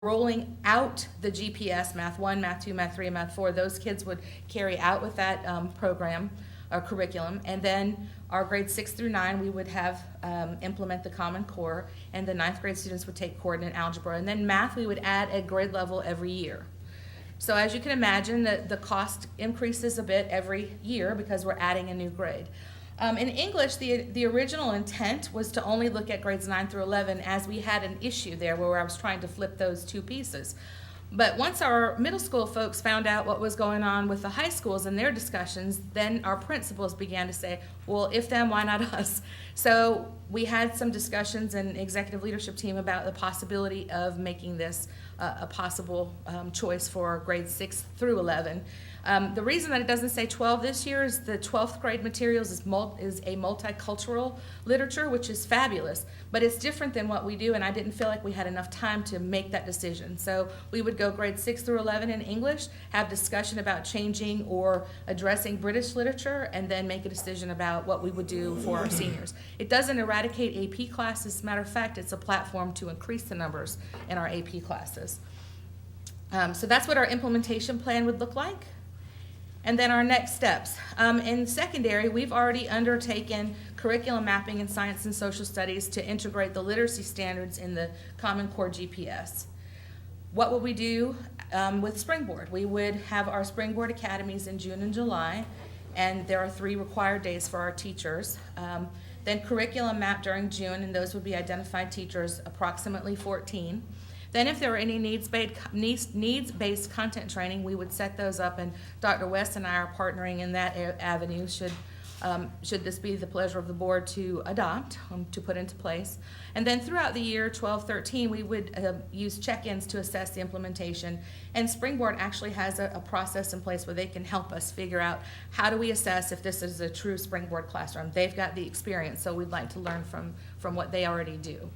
rolling out the GPS, Math 1, Math 2, Math 3, and Math 4. Those kids would carry out with that program or curriculum. And then our grades 6 through 9, we would have implement the Common Core, and the 9th grade students would take coordinate algebra. And then math, we would add a grade level every year. So as you can imagine, the cost increases a bit every year because we're adding a new grade. In English, the original intent was to only look at grades 9 through 11, as we had an issue there where I was trying to flip those two pieces. But once our middle school folks found out what was going on with the high schools and their discussions, then our principals began to say, well, if them, why not us? So we had some discussions in executive leadership team about the possibility of making this a possible choice for grades 6 through 11. The reason that it doesn't say 12 this year is the 12th grade materials is a multicultural literature, which is fabulous, but it's different than what we do, and I didn't feel like we had enough time to make that decision. So we would go grades 6 through 11 in English, have discussion about changing or addressing British literature, and then make a decision about what we would do for our seniors. It doesn't eradicate AP classes. As a matter of fact, it's a platform to increase the numbers in our AP classes. So that's what our implementation plan would look like. And then our next steps. In secondary, we've already undertaken curriculum mapping in science and social studies to integrate the literacy standards in the Common Core GPS. What would we do with Springboard? We would have our Springboard Academies in June and July, and there are 3 required days for our teachers. Then curriculum map during June, and those would be identified teachers, approximately 14. Then if there were any needs-based content training, we would set those up, and Dr. West and I are partnering in that avenue should this be the pleasure of the board to adopt, to put into place. And then throughout the year 12-13, we would use check-ins to assess the implementation, and Springboard actually has a process in place where they can help us figure out how do we assess if this is a true Springboard classroom. They've got the experience, so we'd like to learn from what they already do.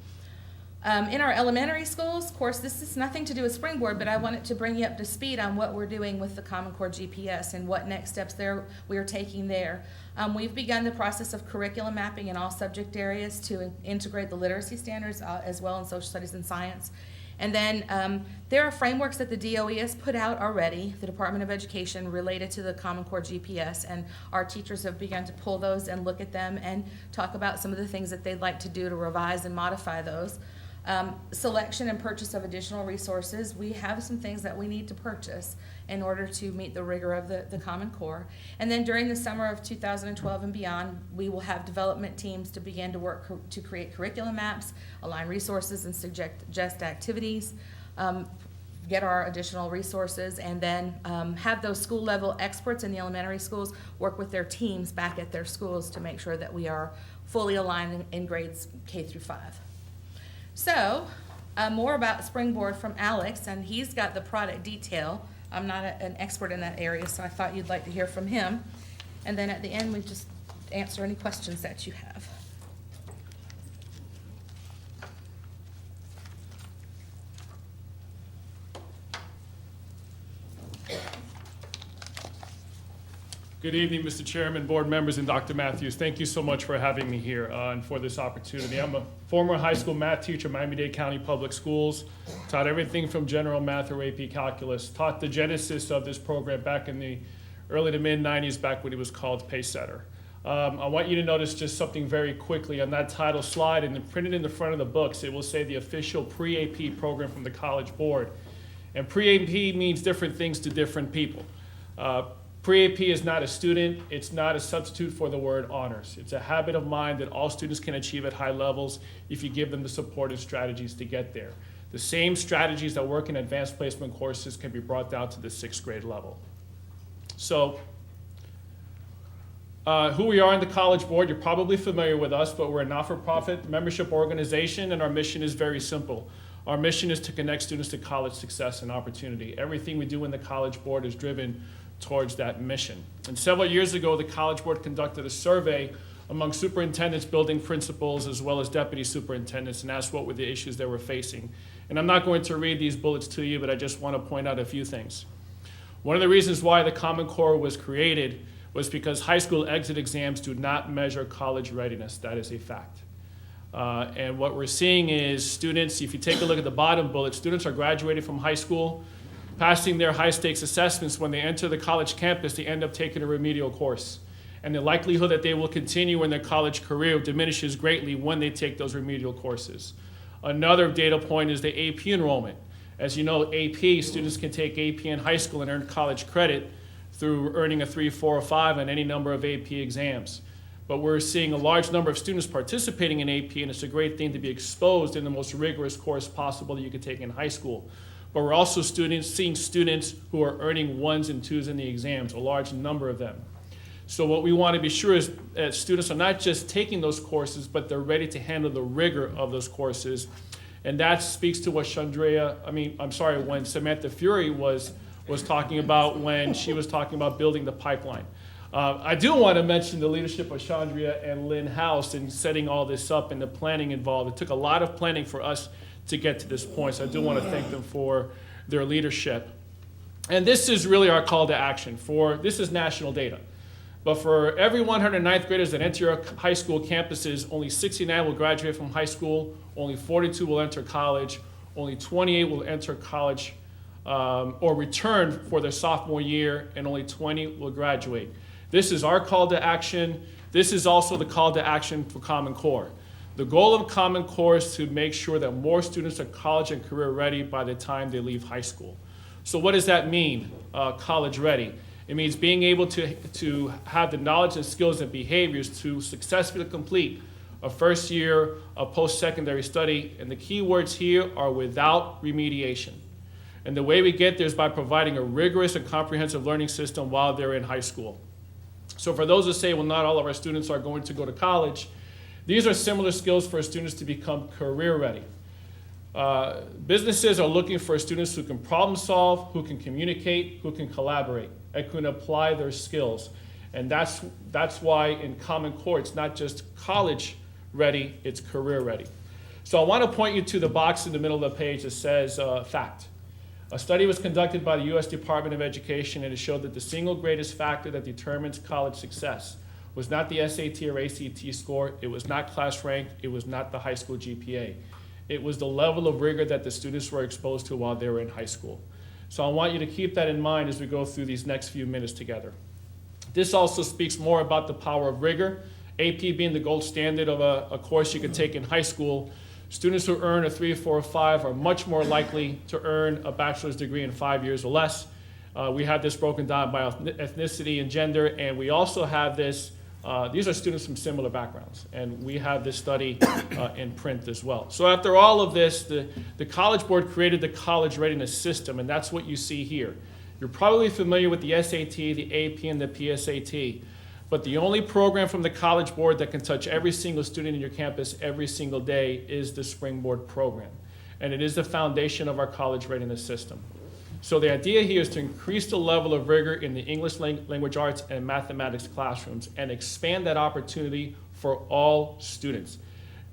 In our elementary schools, of course, this is nothing to do with Springboard, but I wanted to bring you up to speed on what we're doing with the Common Core GPS and what next steps we are taking there. We've begun the process of curriculum mapping in all subject areas to integrate the literacy standards as well in social studies and science. And then there are frameworks that the DOE has put out already, the Department of Education, related to the Common Core GPS, and our teachers have begun to pull those and look at them and talk about some of the things that they'd like to do to revise and modify those. Selection and purchase of additional resources. We have some things that we need to purchase in order to meet the rigor of the Common Core. And then during the summer of 2012 and beyond, we will have development teams to begin to work to create curriculum maps, align resources and suggest activities, get our additional resources, and then have those school level experts in the elementary schools work with their teams back at their schools to make sure that we are fully aligned in grades K through 5. So, more about Springboard from Alex, and he's got the product detail. I'm not an expert in that area, so I thought you'd like to hear from him. And then at the end, we just answer any questions that you have. Good evening, Mr. Chairman, board members, and Dr. Matthews. Thank you so much for having me here and for this opportunity. I'm a former high school math teacher at Miami-Dade County Public Schools, taught everything from general math or AP calculus, taught the genesis of this program back in the early to mid-90s, back when it was called Pacesetter. I want you to notice just something very quickly on that title slide, and then printed in the front of the books, it will say the official pre-AP program from the College Board. And pre-AP means different things to different people. Pre-AP is not a student, it's not a substitute for the word honors. It's a habit of mind that all students can achieve at high levels if you give them the support and strategies to get there. The same strategies that work in advanced placement courses can be brought down to the 6th grade level. So, who we are in the College Board, you're probably familiar with us, but we're a not-for-profit membership organization, and our mission is very simple. Our mission is to connect students to college success and opportunity. Everything we do in the College Board is driven towards that mission. And several years ago, the College Board conducted a survey among superintendents, building principals, as well as deputy superintendents, and asked what were the issues they were facing. And I'm not going to read these bullets to you, but I just want to point out a few things. One of the reasons why the Common Core was created was because high school exit exams do not measure college readiness. That is a fact. And what we're seeing is students, if you take a look at the bottom bullet, students are graduating from high school, passing their high-stakes assessments. When they enter the college campus, they end up taking a remedial course. And the likelihood that they will continue in their college career diminishes greatly when they take those remedial courses. Another data point is the AP enrollment. As you know, AP, students can take AP in high school and earn college credit through earning a 3, 4, or 5 on any number of AP exams. But we're seeing a large number of students participating in AP, and it's a great thing to be exposed in the most rigorous course possible that you could take in high school. But we're also seeing students who are earning 1s and 2s in the exams, a large number of them. So what we want to be sure is that students are not just taking those courses, but they're ready to handle the rigor of those courses. And that speaks to what when Samantha Fury was talking about when she was talking about building the pipeline. I do want to mention the leadership of Chandria and Lynn House in setting all this up and the planning involved. It took a lot of planning for us to get to this point, so I do want to thank them for their leadership. And this is really our call to action. This is national data. But for every 100 ninth graders that enter your high school campuses, only 69 will graduate from high school, only 42 will enter college, only 28 will enter college or return for their sophomore year, and only 20 will graduate. This is our call to action. This is also the call to action for Common Core. The goal of Common Core is to make sure that more students are college and career ready by the time they leave high school. So what does that mean, college ready? It means being able to have the knowledge and skills and behaviors to successfully complete a first year of post-secondary study. And the key words here are without remediation. And the way we get there is by providing a rigorous and comprehensive learning system while they're in high school. So for those who say, well, not all of our students are going to go to college, these are similar skills for students to become career ready. Businesses are looking for students who can problem solve, who can communicate, who can collaborate, and can apply their skills. And that's why in Common Core, it's not just college ready, it's career ready. So I want to point you to the box in the middle of the page that says fact. A study was conducted by the U.S. Department of Education, and it showed that the single greatest factor that determines college success was not the SAT or ACT score, it was not class rank, it was not the high school GPA. It was the level of rigor that the students were exposed to while they were in high school. So I want you to keep that in mind as we go through these next few minutes together. This also speaks more about the power of rigor. AP being the gold standard of a course you could take in high school, students who earn a 3, 4, or 5 are much more likely to earn a bachelor's degree in 5 years or less. We have this broken down by ethnicity and gender, and we also have this, these are students from similar backgrounds, and we have this study in print as well. So after all of this, the College Board created the College Readiness System, and that's what you see here. You're probably familiar with the SAT, the AP, and the PSAT. But the only program from the College Board that can touch every single student in your campus every single day is the Springboard program. And it is the foundation of our college readiness system. So the idea here is to increase the level of rigor in the English language arts and mathematics classrooms and expand that opportunity for all students.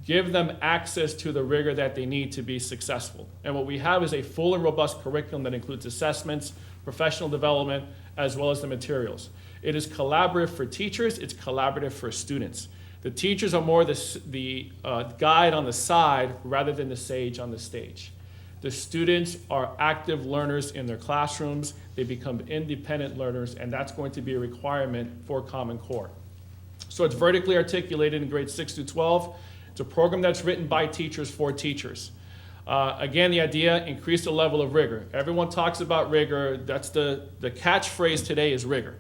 Give them access to the rigor that they need to be successful. And what we have is a full and robust curriculum that includes assessments, professional development, as well as the materials. It is collaborative for teachers, it's collaborative for students. The teachers are more the guide on the side rather than the sage on the stage. The students are active learners in their classrooms, they become independent learners, and that's going to be a requirement for Common Core. So it's vertically articulated in grades 6 to 12. It's a program that's written by teachers for teachers. Again, the idea, increase the level of rigor. Everyone talks about rigor, that's the catchphrase today is rigor.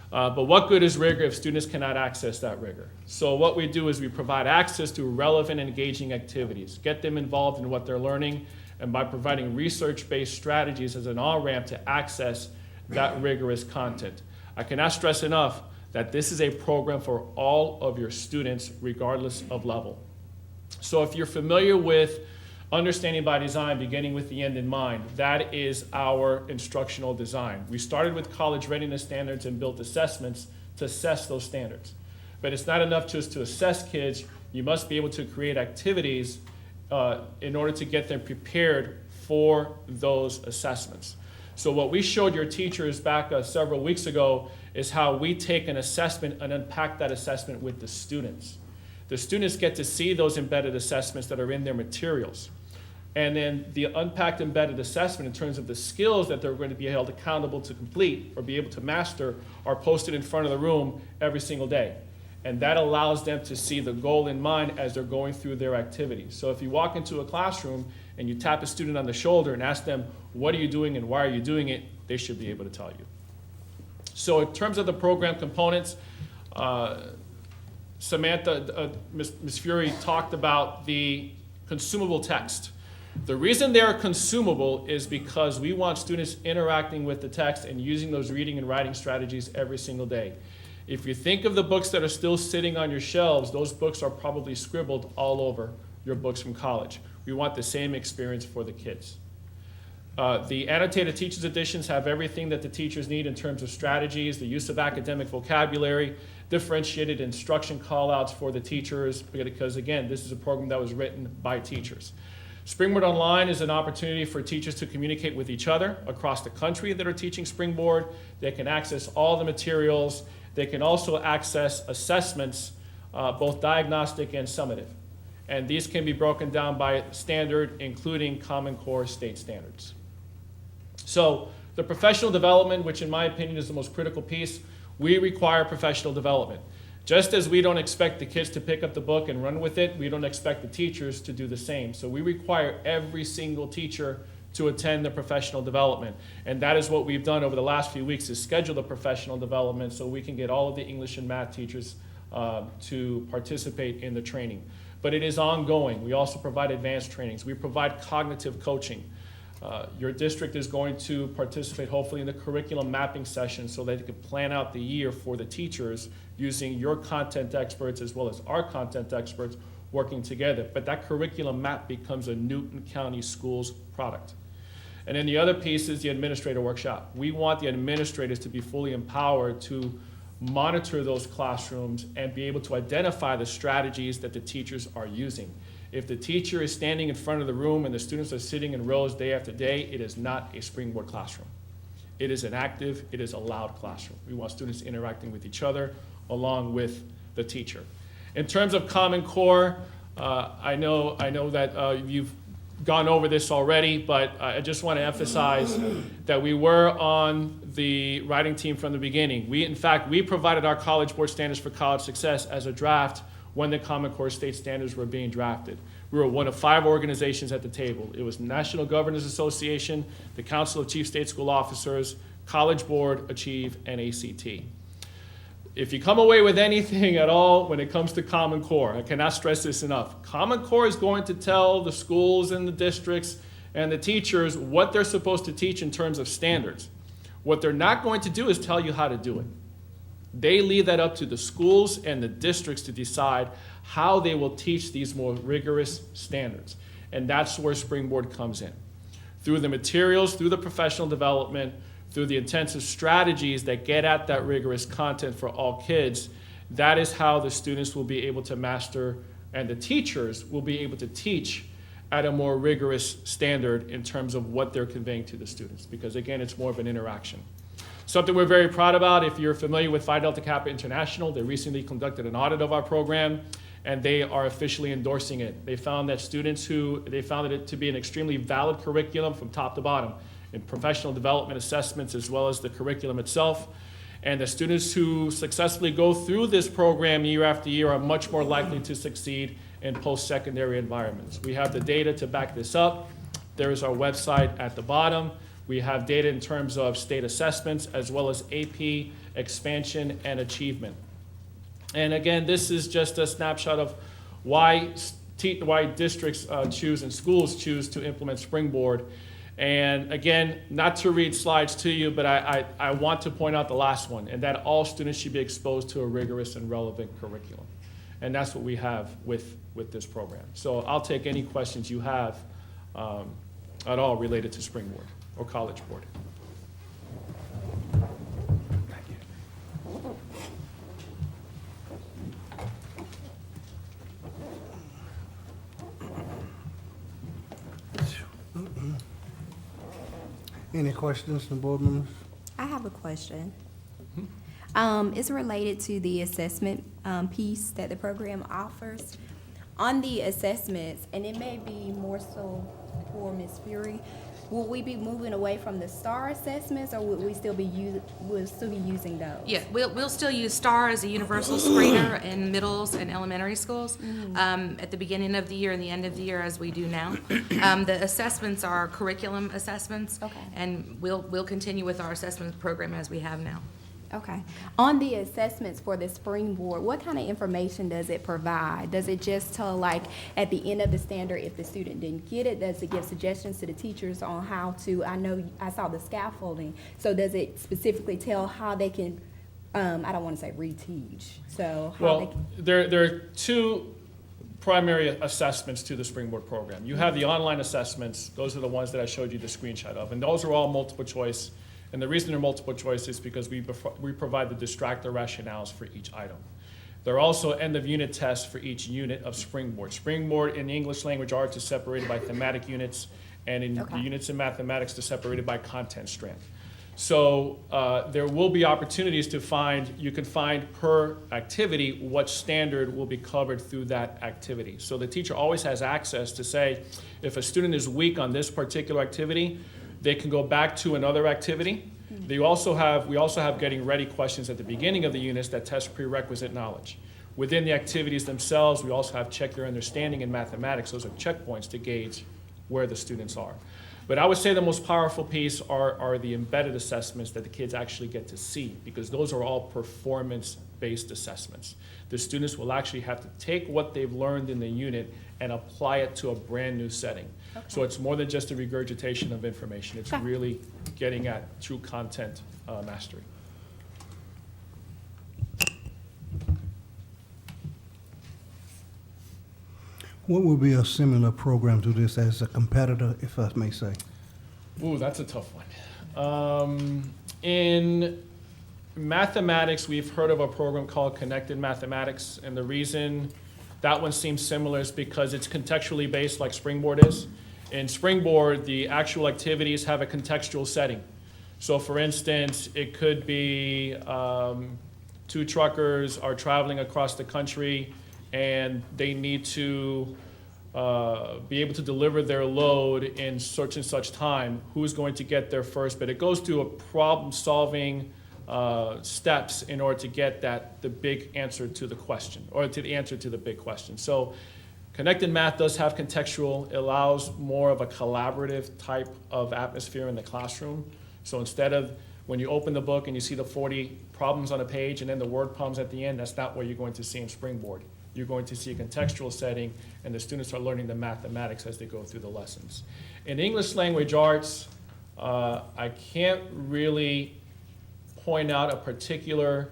But what good is rigor if students cannot access that rigor? So what we do is we provide access to relevant and engaging activities, get them involved in what they're learning, and by providing research-based strategies as an on-ramp to access that rigorous content. I cannot stress enough that this is a program for all of your students, regardless of level. So if you're familiar with Understanding by Design, beginning with the end in mind, that is our instructional design. We started with college readiness standards and built assessments to assess those standards. But it's not enough just to assess kids, you must be able to create activities in order to get them prepared for those assessments. So what we showed your teachers back several weeks ago is how we take an assessment and unpack that assessment with the students. The students get to see those embedded assessments that are in their materials. And then the unpacked embedded assessment in terms of the skills that they're going to be held accountable to complete or be able to master are posted in front of the room every single day. And that allows them to see the goal in mind as they're going through their activities. So if you walk into a classroom and you tap a student on the shoulder and ask them, what are you doing and why are you doing it, they should be able to tell you. So in terms of the program components, Samantha, Ms. Fury talked about the consumable text. The reason they're consumable is because we want students interacting with the text and using those reading and writing strategies every single day. If you think of the books that are still sitting on your shelves, those books are probably scribbled all over your books from college. We want the same experience for the kids. The annotated teachers editions have everything that the teachers need in terms of strategies, the use of academic vocabulary, differentiated instruction callouts for the teachers, because again, this is a program that was written by teachers. Springboard Online is an opportunity for teachers to communicate with each other across the country that are teaching Springboard. They can access all the materials. They can also access assessments, both diagnostic and summative. And these can be broken down by standard, including Common Core state standards. So the professional development, which in my opinion is the most critical piece, we require professional development. Just as we don't expect the kids to pick up the book and run with it, we don't expect the teachers to do the same. So we require every single teacher to attend the professional development. And that is what we've done over the last few weeks, is schedule the professional development so we can get all of the English and math teachers to participate in the training. But it is ongoing. We also provide advanced trainings. We provide cognitive coaching. Your district is going to participate hopefully in the curriculum mapping session so that they can plan out the year for the teachers using your content experts as well as our content experts working together. But that curriculum map becomes a Newton County Schools product. And then the other piece is the administrator workshop. We want the administrators to be fully empowered to monitor those classrooms and be able to identify the strategies that the teachers are using. If the teacher is standing in front of the room and the students are sitting in rows day after day, it is not a Springboard classroom. It is an active, it is a loud classroom. We want students interacting with each other along with the teacher. In terms of Common Core, I know that you've gone over this already, but I just want to emphasize that we were on the writing team from the beginning. In fact, we provided our College Board Standards for College Success as a draft when the Common Core state standards were being drafted. We were one of 5 organizations at the table. It was National Governors Association, the Council of Chief State School Officers, College Board, Achieve, and ACT. If you come away with anything at all when it comes to Common Core, I cannot stress this enough. Common Core is going to tell the schools and the districts and the teachers what they're supposed to teach in terms of standards. What they're not going to do is tell you how to do it. They leave that up to the schools and the districts to decide how they will teach these more rigorous standards. And that's where Springboard comes in. Through the materials, through the professional development, through the intensive strategies that get at that rigorous content for all kids, that is how the students will be able to master and the teachers will be able to teach at a more rigorous standard in terms of what they're conveying to the students. Because again, it's more of an interaction. Something we're very proud about, if you're familiar with Phi Delta Kappa International, they recently conducted an audit of our program and they are officially endorsing it. They found that they found it to be an extremely valid curriculum from top to bottom in professional development assessments as well as the curriculum itself. And the students who successfully go through this program year after year are much more likely to succeed in post-secondary environments. We have the data to back this up. There is our website at the bottom. We have data in terms of state assessments as well as AP, expansion, and achievement. And again, this is just a snapshot of why districts choose and schools choose to implement Springboard. And again, not to read slides to you, but I want to point out the last one, and that all students should be exposed to a rigorous and relevant curriculum. And that's what we have with this program. So I'll take any questions you have at all related to Springboard or College Board. Any questions from board members? I have a question. It's related to the assessment piece that the program offers. On the assessments, and it may be more so for Ms. Fury, will we be moving away from the STAR assessments, or would we still be using those? Yeah, we'll still use STAR as a universal screener in middles and elementary schools at the beginning of the year and the end of the year, as we do now. The assessments are curriculum assessments. Okay. And we'll continue with our assessment program as we have now. Okay. On the assessments for the Springboard, what kind of information does it provide? Does it just tell, like, at the end of the standard, if the student didn't get it, does it give suggestions to the teachers on how to, I know I saw the scaffolding, so does it specifically tell how they can, I don't want to say reteach, so how they Well, can? there are two primary assessments to the Springboard program. You have the online assessments. Those are the ones that I showed you the screenshot of, and those are all multiple choice. And the reason they're multiple choice is because we provide the distractor rationales for each item. There are also end-of-unit tests for each unit of Springboard. Springboard in English Language Arts is separated by thematic units, and in the units in mathematics, they're separated by content strength. So there will be opportunities to find, you can find per activity what standard will be covered through that activity. So the teacher always has access to say, if a student is weak on this particular activity, they can go back to another activity. We also have getting ready questions at the beginning of the units that test prerequisite knowledge. Within the activities themselves, we also have check their understanding in mathematics. Those are checkpoints to gauge where the students are. But I would say the most powerful piece are the embedded assessments that the kids actually get to see, because those are all performance-based assessments. The students will actually have to take what they've learned in the unit and apply it to a brand new setting. Okay. So it's more than just a regurgitation of information. It's really getting at true content mastery. What would be a similar program to this as a competitor, if I may say? Ooh, that's a tough one. In mathematics, we've heard of a program called Connected Mathematics, and the reason that one seems similar is because it's contextually based like Springboard is. In Springboard, the actual activities have a contextual setting. So for instance, it could be two truckers are traveling across the country and they need to be able to deliver their load in such and such time. Who's going to get there first? But it goes through a problem-solving steps in order to get the big answer to the question, or to the answer to the big question. So Connected Math does have contextual. It allows more of a collaborative type of atmosphere in the classroom. So instead of when you open the book and you see the 40 problems on a page and then the word problems at the end, that's not what you're going to see in Springboard. You're going to see a contextual setting, and the students are learning the mathematics as they go through the lessons. In English Language Arts, I can't really point out a particular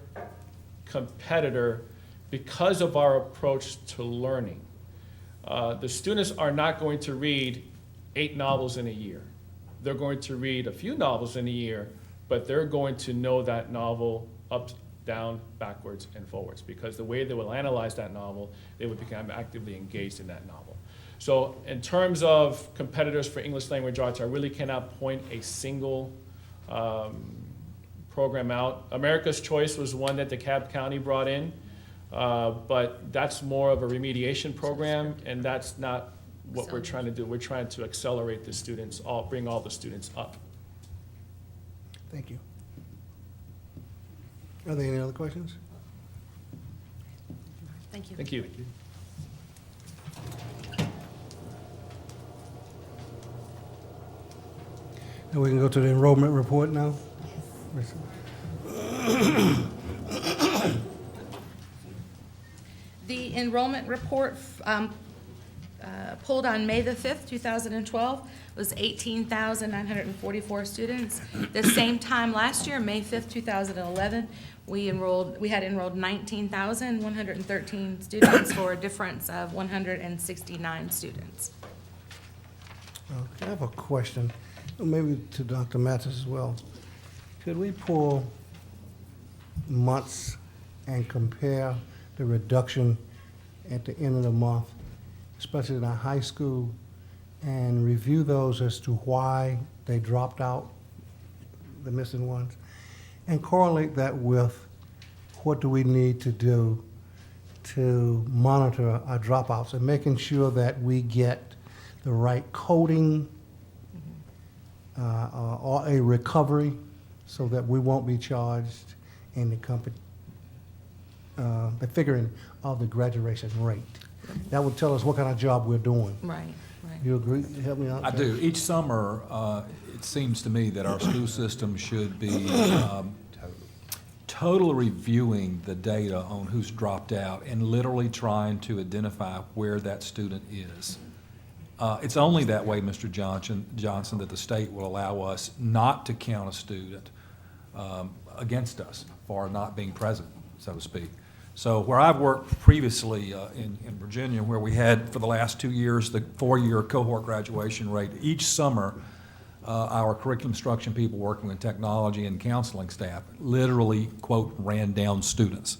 competitor because of our approach to learning. The students are not going to read 8 novels in a year. They're going to read a few novels in a year, but they're going to know that novel up, down, backwards, and forwards, because the way they will analyze that novel, they would become actively engaged in that novel. So in terms of competitors for English Language Arts, I really cannot point a single program out. America's Choice was one that DeKalb County brought in, but that's more of a remediation program, and that's not what we're trying to do. We're trying to accelerate the students, bring all the students up. Thank you. Are there any other questions? Thank you. Thank you. Now we can go to the enrollment report now. The enrollment report pulled on May the 5th, 2012, was 18,944 students. The same time last year, May 5th, 2011, we had enrolled 19,113 students for a difference of 169 students. I have a question, maybe to Dr. Mathis as well. Could we pull months and compare the reduction at the end of the month, especially in our high school, and review those as to why they dropped out, the missing ones, and correlate that with what do we need to do to monitor our dropouts and making sure that we get the right coding or a recovery so that we won't be charged in the figuring of the graduation rate. That would tell us what kind of job we're doing. Right, right. You agree? Help me out? I Ted? do. Each summer, it seems to me that our school system should be totally reviewing the data on who's dropped out and literally trying to identify where that student is. It's only that way, Mr. Johnson, that the state will allow us not to count a student against us for not being present, so to speak. So where I've worked previously in Virginia, where we had for the last 2 years the 4-year cohort graduation rate, each summer our curriculum instruction people working with technology and counseling staff literally, quote, ran down students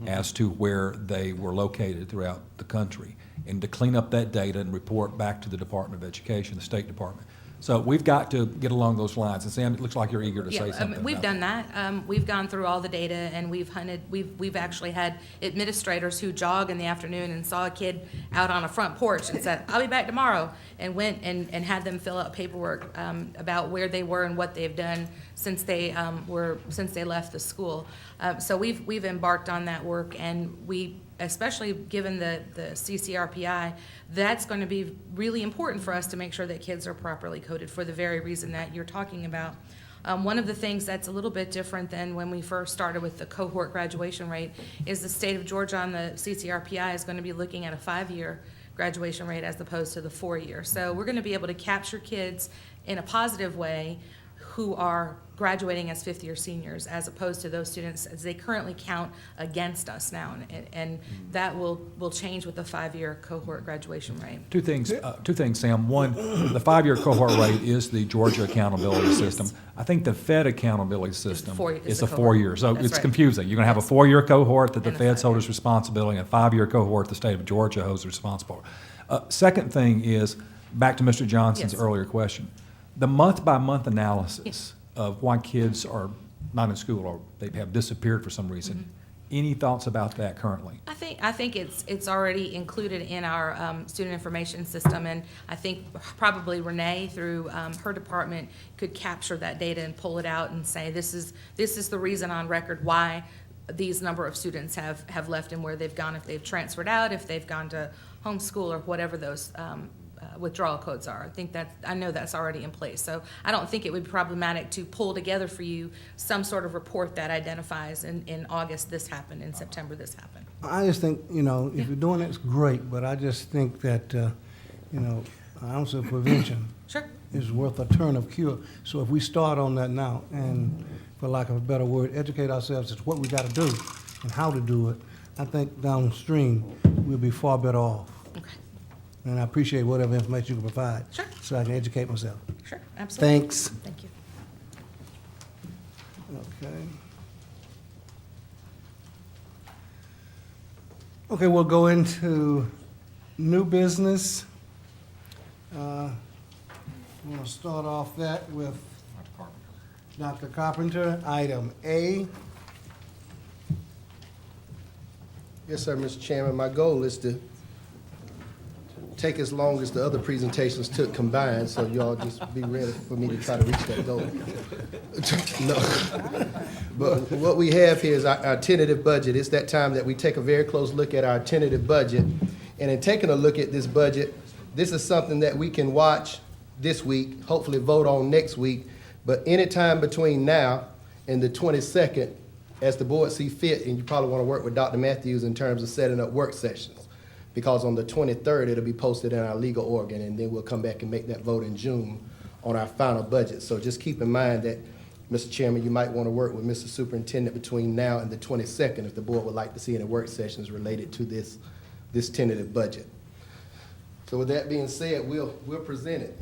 as to where they were located throughout the country, and to clean up that data and report back to the Department of Education, the State Department. So we've got to get along those lines. And Sam, it looks like you're eager to say something. We've about done that. We've gone through all the data, and we've actually had administrators who jog in the afternoon and saw a kid out on a front porch and said, "I'll be back tomorrow," and went and had them fill out paperwork about where they were and what they've done since they left the school. So we've embarked on that work, and we, especially given the CCRPI, that's going to be really important for us to make sure that kids are properly coded for the very reason that you're talking about. One of the things that's a little bit different than when we first started with the cohort graduation rate is the state of Georgia on the CCRPI is going to be looking at a 5-year graduation rate as opposed to the 4-year. So we're going to be able to capture kids in a positive way who are graduating as fifth-year seniors, as opposed to those students as they currently count against us now, and that will change with the 5-year cohort graduation rate. Two things, Sam. One, the 5-year cohort rate is the Georgia accountability system. I think the Fed accountability system is a 4-year, so That's it's right. confusing. You're going to have a 4-year cohort that the And a Feds hold 5-year. as responsibility, and a 5-year cohort the state of Georgia holds responsible. Second thing is, back to Mr. Johnson's Yes. earlier question, the month-by-month analysis of why kids are not in school or they have disappeared for some reason. Mm-hmm. Any thoughts about that currently? I think it's already included in our student information system, and I think probably Renee through her department could capture that data and pull it out and say this is the reason on record why these number of students have left and where they've gone, if they've transferred out, if they've gone to homeschool or whatever those withdrawal codes are. I know that's already in place. So I don't think it would be problematic to pull together for you some sort of report that identifies in August this happened, in September this happened. I just think, if you're doing it, it's great, but I just think that, an ounce of prevention Sure. is worth a turn of cure. So if we start on that now, and for lack of a better word, educate ourselves as what we got to do and how to do it, I think downstream, we'll be far better off. Okay. And I appreciate whatever information you can provide. Sure. So I can educate myself. Sure, absolutely. Thanks. Thank you. Okay. Okay, we'll go into new business. I'm going to start off that with Dr. Carpenter. Item A. Yes, sir, Mr. Chairman. My goal is to take as long as the other presentations took combined, so y'all just be ready for me to try to reach that goal. No. But what we have here is our tentative budget. It's that time that we take a very close look at our tentative budget. And in taking a look at this budget, this is something that we can watch this week, hopefully vote on next week. But anytime between now and the 22nd, as the board see fit, and you probably want to work with Dr. Matthews in terms of setting up work sessions, because on the 23rd, it'll be posted in our legal organ, and then we'll come back and make that vote in June on our final budget. So just keep in mind that, Mr. Chairman, you might want to work with Mr. Superintendent between now and the 22nd if the board would like to see any work sessions related to this tentative budget. So with that being said, we'll present it.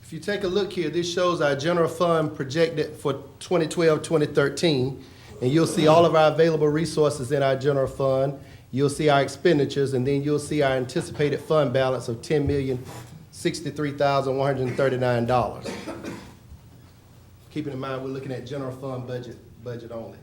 If you take a look here, this shows our general fund projected for 2012, 2013, and you'll see all of our available resources in our general fund. You'll see our expenditures, and then you'll see our anticipated fund balance of $10,063,139. Keeping in mind, we're looking at general fund budget only.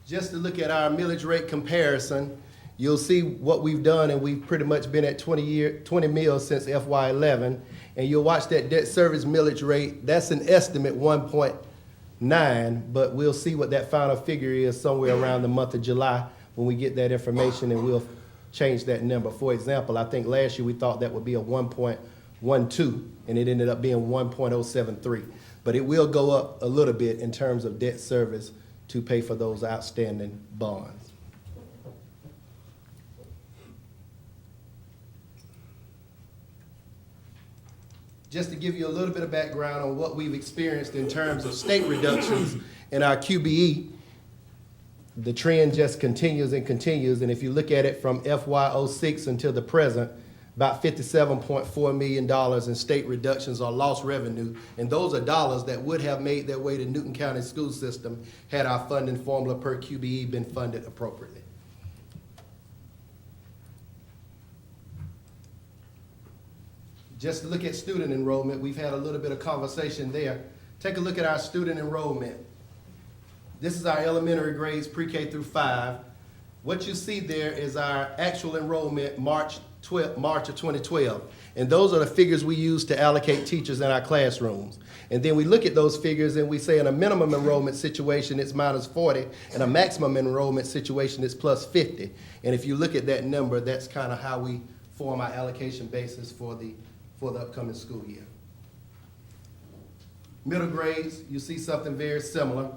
Just to look at our millage rate comparison, you'll see what we've done, and we've pretty much been at 20 mils since FY11. And you'll watch that debt service millage rate. That's an estimate 1.9, but we'll see what that final figure is somewhere around the month of July when we get that information, and we'll change that number. For example, I think last year we thought that would be a 1.12, and it ended up being 1.073. But it will go up a little bit in terms of debt service to pay for those outstanding bonds. Just to give you a little bit of background on what we've experienced in terms of state reductions in our QBE, the trend just continues and continues. And if you look at it from FY06 until the present, about $57.4 million in state reductions or lost revenue. And those are dollars that would have made their way to Newton County school system had our funding formula per QBE been funded appropriately. Just to look at student enrollment, we've had a little bit of conversation there. Take a look at our student enrollment. This is our elementary grades, pre-K through 5. What you see there is our actual enrollment March of 2012. And those are the figures we use to allocate teachers in our classrooms. And then we look at those figures and we say in a minimum enrollment situation, it's minus 40, and a maximum enrollment situation is plus 50. And if you look at that number, that's kind of how we form our allocation basis for the upcoming school year. Middle grades, you see something very similar.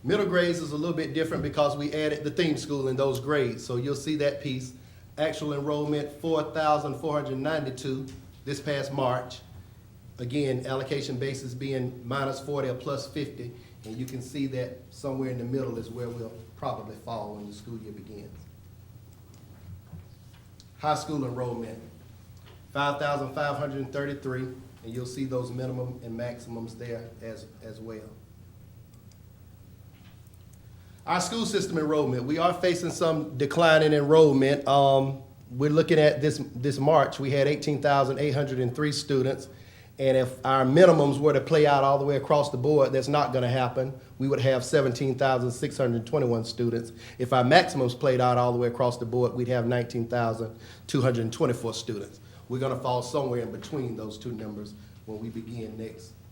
Middle grades is a little bit different because we added the theme school in those grades. So you'll see that piece. Actual enrollment, 4,492 this past March. Again, allocation basis being minus 40 or plus 50. And you can see that somewhere in the middle is where we'll probably fall when the school year begins. High school enrollment, 5,533, and you'll see those minimum and maximums there as well. Our school system enrollment, we are facing some decline in enrollment. We're looking at this March, we had 18,803 students, and if our minimums were to play out all the way across the board, that's not gonna happen. We would have 17,621 students. If our maximums played out all the way across the board, we'd have 19,224 students. We're gonna fall somewhere in between those two numbers when we begin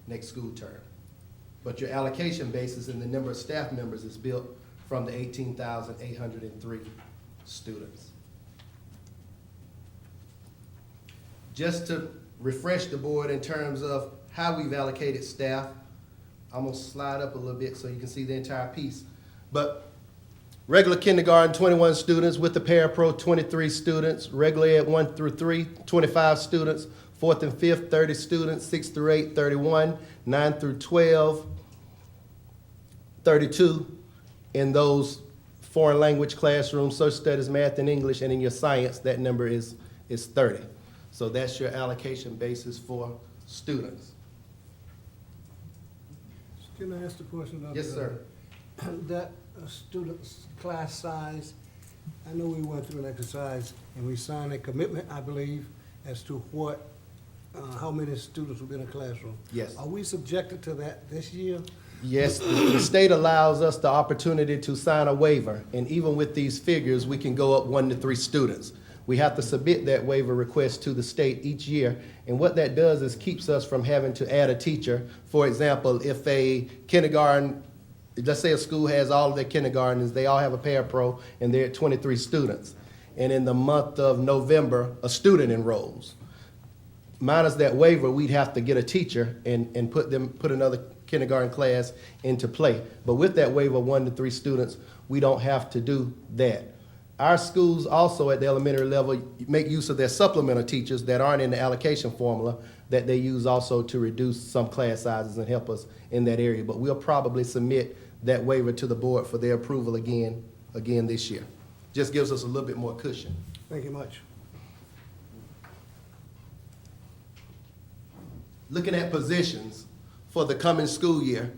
next school term. But your allocation basis and the number of staff members is built from the 18,803 students. Just to refresh the board in terms of how we've allocated staff, I'm gonna slide up a little bit so you can see the entire piece. But regular kindergarten, 21 students. With the parapro, 23 students. Regular ed 1 through 3, 25 students. 4th and 5th, 30 students. 6 through 8, 31. 9 through 12, 32. In those foreign language classrooms, social studies, math, and English, and in your science, that number is 30. So that's your allocation basis for students. Can I ask the question? Yes, sir. That student's class size, I know we went through an exercise and we signed a commitment, I believe, as to what, how many students will be in a classroom. Yes. Are we subjected to that this year? Yes, the state allows us the opportunity to sign a waiver, and even with these figures, we can go up 1 to 3 students. We have to submit that waiver request to the state each year, and what that does is keeps us from having to add a teacher. For example, if a kindergarten, let's say a school has all of their kindergartners, they all have a parapro, and they're at 23 students. And in the month of November, a student enrolls. Minus that waiver, we'd have to get a teacher and put another kindergarten class into play. But with that waiver, 1 to 3 students, we don't have to do that. Our schools also at the elementary level make use of their supplemental teachers that aren't in the allocation formula that they use also to reduce some class sizes and help us in that area. But we'll probably submit that waiver to the board for their approval again this year. Just gives us a little bit more cushion. Thank you much. Looking at positions for the coming school year,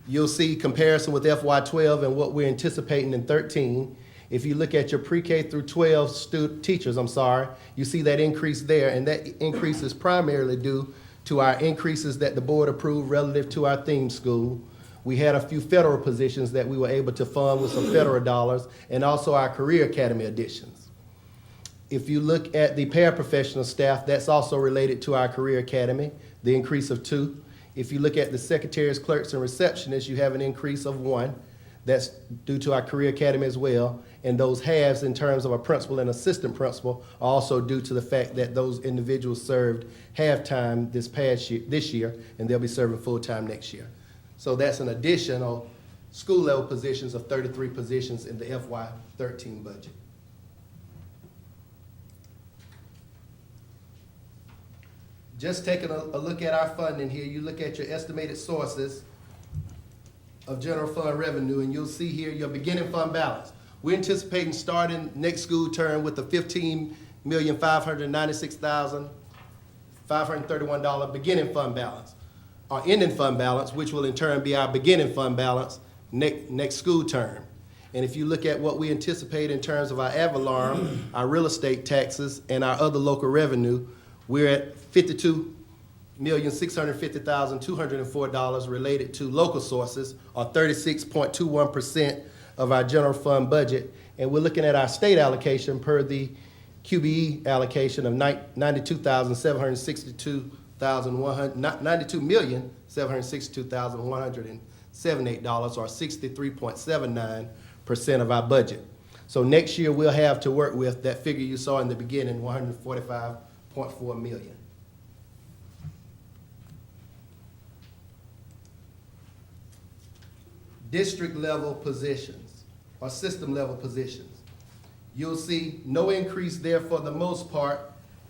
you'll see comparison with FY12 and what we're anticipating in 13. If you look at your pre-K through 12 teachers, you see that increase there, and that increase is primarily due to our increases that the board approved relative to our theme school. We had a few federal positions that we were able to fund with some federal dollars, and also our Career Academy additions. If you look at the paraprofessional staff, that's also related to our Career Academy, the increase of 2. If you look at the secretaries, clerks, and receptionists, you have an increase of 1. That's due to our Career Academy as well. And those halves in terms of a principal and assistant principal are also due to the fact that those individuals served half-time this year, and they'll be serving full-time next year. So that's an additional school-level positions of 33 positions in the FY13 budget. Just taking a look at our funding here, you look at your estimated sources of general fund revenue, and you'll see here your beginning fund balance. We're anticipating starting next school term with a $15,596,531 beginning fund balance. Our ending fund balance, which will in turn be our beginning fund balance next school term. And if you look at what we anticipate in terms of our ad valorem, our real estate taxes, and our other local revenue, we're at $52,650,204 related to local sources, or 36.21% of our general fund budget. And we're looking at our state allocation per the QBE allocation of $92,762,178, or 63.79% of our budget. So next year we'll have to work with that figure you saw in the beginning, $145.4 million. District level positions or system level positions. You'll see no increase there for the most part,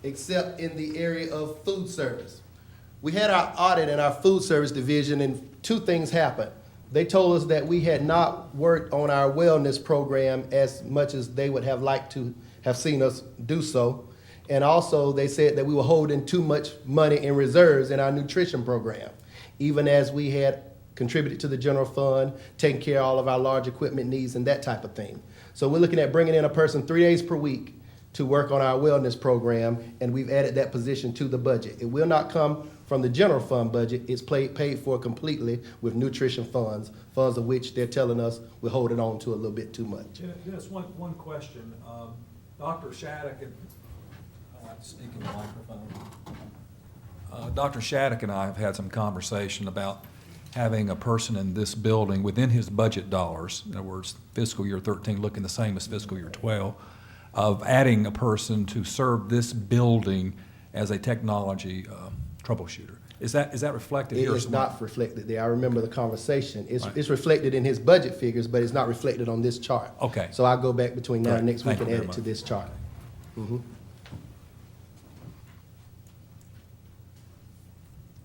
except in the area of food service. We had our audit in our food service division, and 2 things happened. They told us that we had not worked on our wellness program as much as they would have liked to have seen us do so. And also they said that we were holding too much money in reserves in our nutrition program, even as we had contributed to the general fund, taking care of all of our large equipment needs and that type of thing. So we're looking at bringing in a person 3 days per week to work on our wellness program, and we've added that position to the budget. It will not come from the general fund budget. It's paid for completely with nutrition funds of which they're telling us we're holding on to a little bit too much. Just one question. Dr. Shattuck, I'd like to speak in the microphone. Dr. Shattuck and I have had some conversation about having a person in this building within his budget dollars, in other words, fiscal year 13 looking the same as fiscal year 12, of adding a person to serve this building as a technology troubleshooter. Is that reflected here? It is not reflected there. I remember the conversation. It's reflected in his budget figures, but it's not reflected on this chart. Okay. So I'll go back between now and Great. next week Thank and you add very it to much. this chart. Mhm.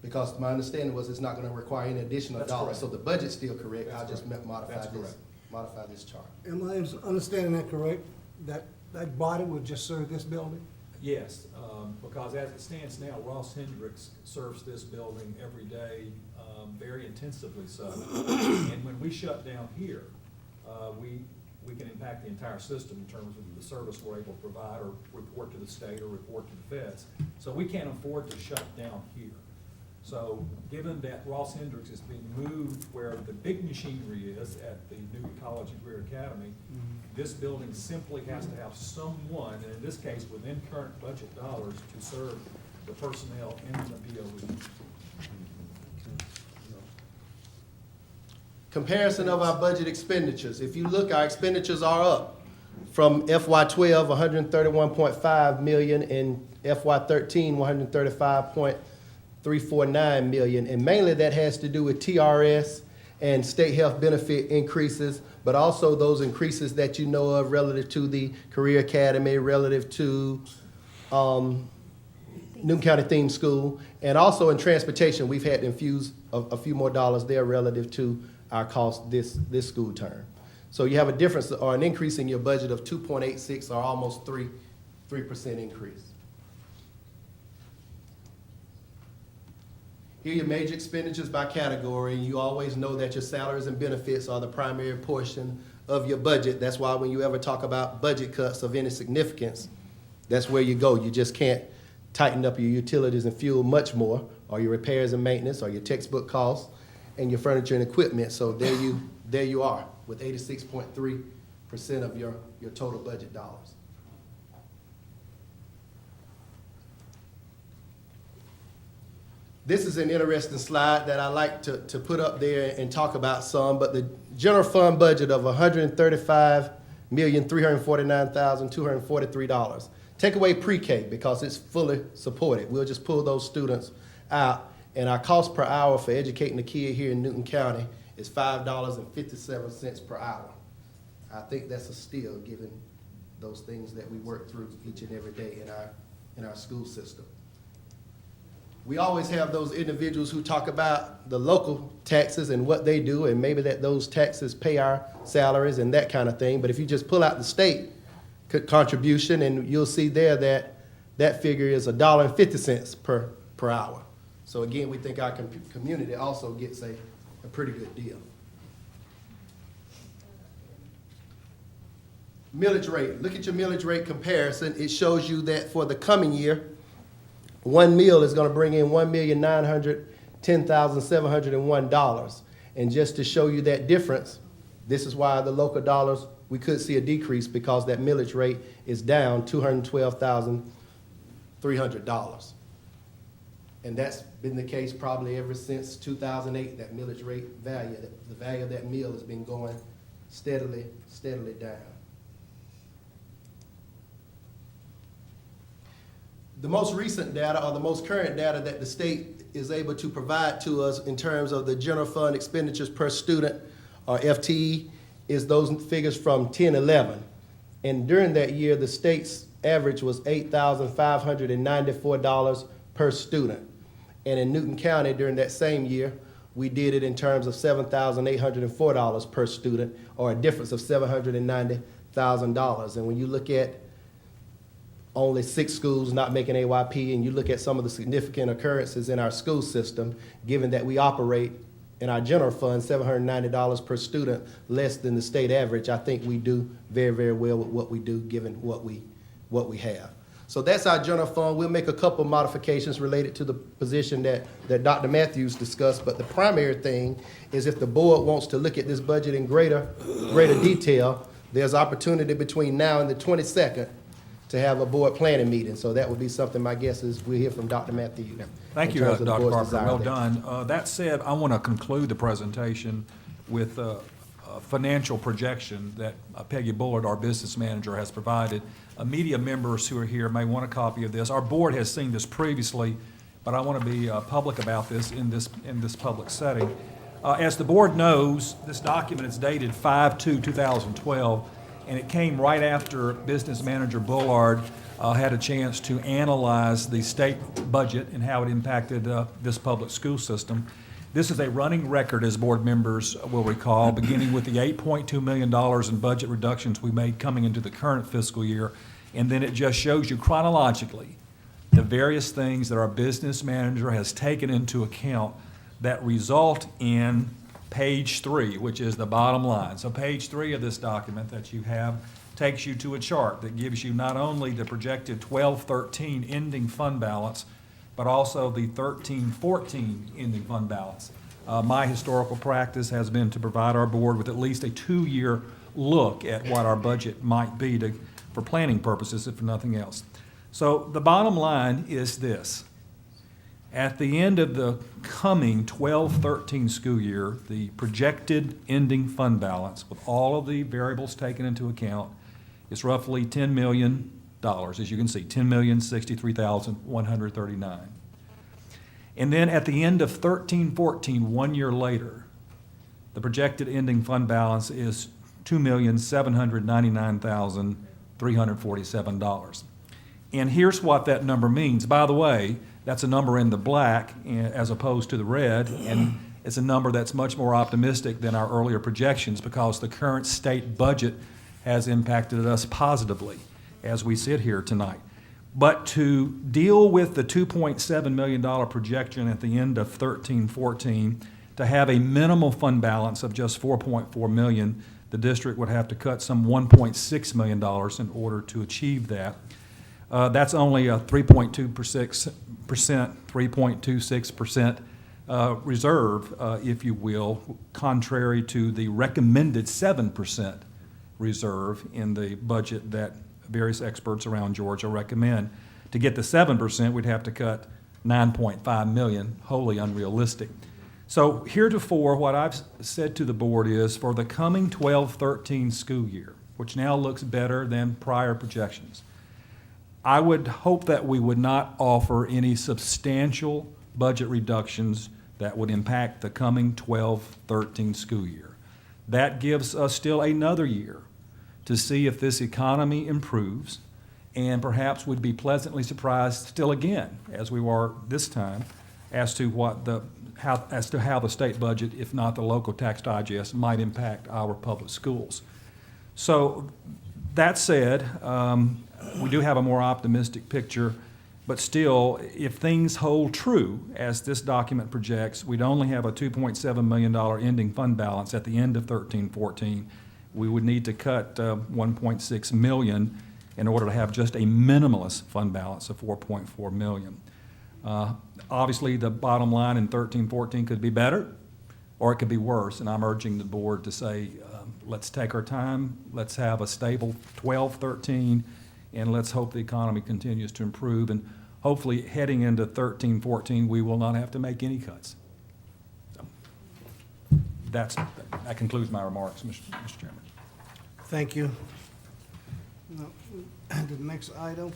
Because my understanding was it's not gonna require any additional That's dollars, so correct. the budget's still correct. That's I'll just correct. modify That's this, correct. modify this chart. Am I understanding that correct? That body would just serve this building? Yes, because as it stands now, Ross Hendricks serves this building every day, very intensively so. And when we shut down here, we can impact the entire system in terms of the service we're able to provide or report to the state or report to the feds. So we can't afford to shut down here. So given that Ross Hendricks is being moved where the big machinery is at the new College and Career Academy, this building simply has to have someone, and in this case, within current budget dollars, to serve the personnel in the BOE. Comparison of our budget expenditures. If you look, our expenditures are up from FY12, $131.5 million, and FY13, $135.349 million. And mainly that has to do with TRS and state health benefit increases, but also those increases that you know of relative to the Career Academy, relative to Newton County Theme School, and also in transportation, we've had to infuse a few more dollars there relative to our cost this school term. So you have a difference or an increase in your budget of 2.86 or almost 3 3% increase. Here are your major expenditures by category, and you always know that your salaries and benefits are the primary portion of your budget. That's why when you ever talk about budget cuts of any significance, that's where you go. You just can't tighten up your utilities and fuel much more, or your repairs and maintenance, or your textbook costs, and your furniture and equipment. So there you are, with 86.3% of your total budget dollars. This is an interesting slide that I like to put up there and talk about some, but the general fund budget of $135,349,243. Take away pre-K because it's fully supported. We'll just pull those students out, and our cost per hour for educating a kid here in Newton County is $5.57 per hour. I think that's a steal given those things that we work through each and every day in our school system. We always have those individuals who talk about the local taxes and what they do, and maybe that those taxes pay our salaries and that kind of thing. But if you just pull out the state contribution, and you'll see there that that figure is $1.50 per hour. So again, we think our community also gets a pretty good deal. Millage rate. Look at your millage rate comparison. It shows you that for the coming year, one meal is going to bring in $1,910,701. And just to show you that difference, this is why the local dollars, we could see a decrease because that millage rate is down $212,300. And that's been the case probably ever since 2008, that millage rate value, the value of that meal has been going steadily down. The most recent data, or the most current data that the state is able to provide to us in terms of the general fund expenditures per student, or FTE, is those figures from 10-11. And during that year, the state's average was $8,594 per student. And in Newton County, during that same year, we did it in terms of $7,804 per student, or a difference of $790,000. And when you look at only 6 schools not making AYP, and you look at some of the significant occurrences in our school system, given that we operate in our general fund $790 per student, less than the state average, I think we do very, very well with what we do, given what we have. So that's our general fund. We'll make a couple modifications related to the position that Dr. Matthews discussed, but the primary thing is if the board wants to look at this budget in greater detail, there's opportunity between now and the 22nd to have a board planning meeting. So that would be something, my guess is we'll hear from Dr. Matthews. Thank you, Dr. Parker. Well done. That said, I want to conclude the presentation with a financial projection that Peggy Bullard, our business manager, has provided. Media members who are here may want a copy of this. Our board has seen this previously, but I want to be public about this in this public setting. As the board knows, this document is dated 5/2/2012, and it came right after business manager Bullard had a chance to analyze the state budget and how it impacted this public school system. This is a running record, as board members will recall, beginning with the $8.2 million in budget reductions we made coming into the current fiscal year. And then it just shows you chronologically the various things that our business manager has taken into account that result in page 3, which is the bottom line. So page 3 of this document that you have takes you to a chart that gives you not only the projected 12-13 ending fund balance, but also the 13-14 ending fund balance. My historical practice has been to provide our board with at least a 2-year look at what our budget might be for planning purposes, if for nothing else. So the bottom line is this. At the end of the coming 12-13 school year, the projected ending fund balance, with all of the variables taken into account, is roughly $10 million, as you can see, $10,063,139. And then at the end of 13-14, 1 year later, the projected ending fund balance is $2,799,347. And here's what that number means. By the way, that's a number in the black as opposed to the red, and it's a number that's much more optimistic than our earlier projections because the current state budget has impacted us positively. as we sit here tonight. But to deal with the $2.7 million projection at the end of 13-14, to have a minimal fund balance of just $4.4 million, the district would have to cut some $1.6 million in order to achieve that. That's only a 3.26% reserve, if you will, contrary to the recommended 7% reserve in the budget that various experts around Georgia recommend. To get the 7%, we'd have to cut $9.5 million, wholly unrealistic. So heretofore, what I've said to the board is for the coming 12-13 school year, which now looks better than prior projections, I would hope that we would not offer any substantial budget reductions that would impact the coming 12-13 school year. That gives us still another year to see if this economy improves, and perhaps we'd be pleasantly surprised still again, as we were this time, as to how the state budget, if not the local tax digest, might impact our public schools. So that said, we do have a more optimistic picture, but still, if things hold true, as this document projects, we'd only have a $2.7 million ending fund balance at the end of 13-14. We would need to cut $1.6 million in order to have just a minimalist fund balance of $4.4 million. Obviously, the bottom line in 13-14 could be better, or it could be worse, and I'm urging the board to say, let's take our time, let's have a stable 12-13, and let's hope the economy continues to improve, and hopefully heading into 13-14, we will not have to make any cuts. So, that concludes my remarks, Mr. Chairman. Thank you. Now, the next item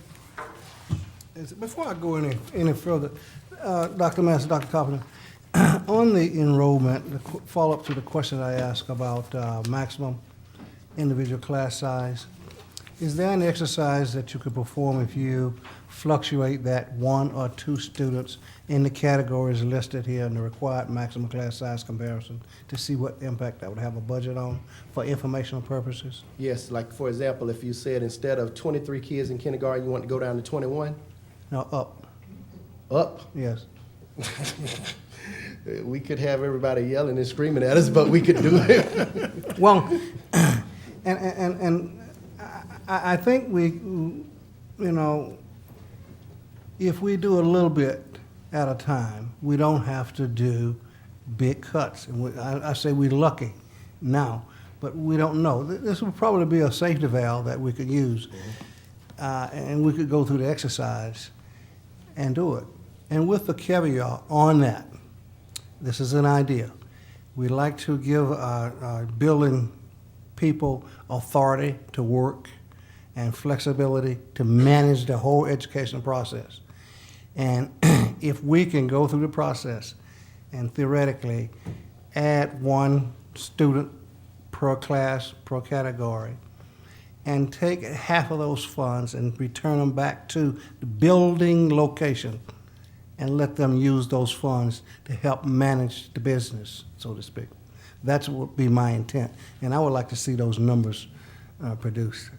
is, before I go any further, Dr. Master, Dr. Carpenter, on the enrollment, the follow-up to the question I asked about maximum individual class size, is there an exercise that you could perform if you fluctuate that 1 or 2 students in the categories listed here in the required maximum class size comparison to see what impact that would have a budget on for informational purposes? Yes, like for example, if you said instead of 23 kids in kindergarten, you want to go down to 21? No, up, Up? yes. We could have everybody yelling and screaming at us, but we could do it. Well, and I think we, you know, if we do a little bit at a time, we don't have to do big cuts. And I say we're lucky now, but we don't know. This would probably be a safety valve that we could use, and we could go through the exercise and do it. And with the caveat on that, this is an idea. We'd like to give our building people authority to work and flexibility to manage the whole education process. And if we can go through the process and theoretically add 1 student per class, per category, and take half of those funds and return them back to the building location and let them use those funds to help manage the business, so to speak. That's what would be my intent, and I would like to see those numbers produced.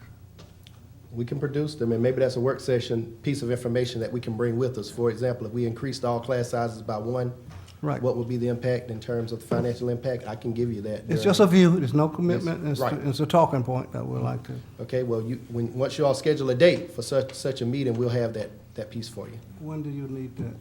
We can produce them, and maybe that's a work session piece of information that we can bring with us. For example, if we increased all class sizes by 1, Right. what would be the impact in terms of the financial impact? I can give you that. It's just a view, there's no commitment, Yes, right. it's a talking point that we'd like to. Okay, well, once you all schedule a date for such a meeting, we'll have that piece for you. When do you need that?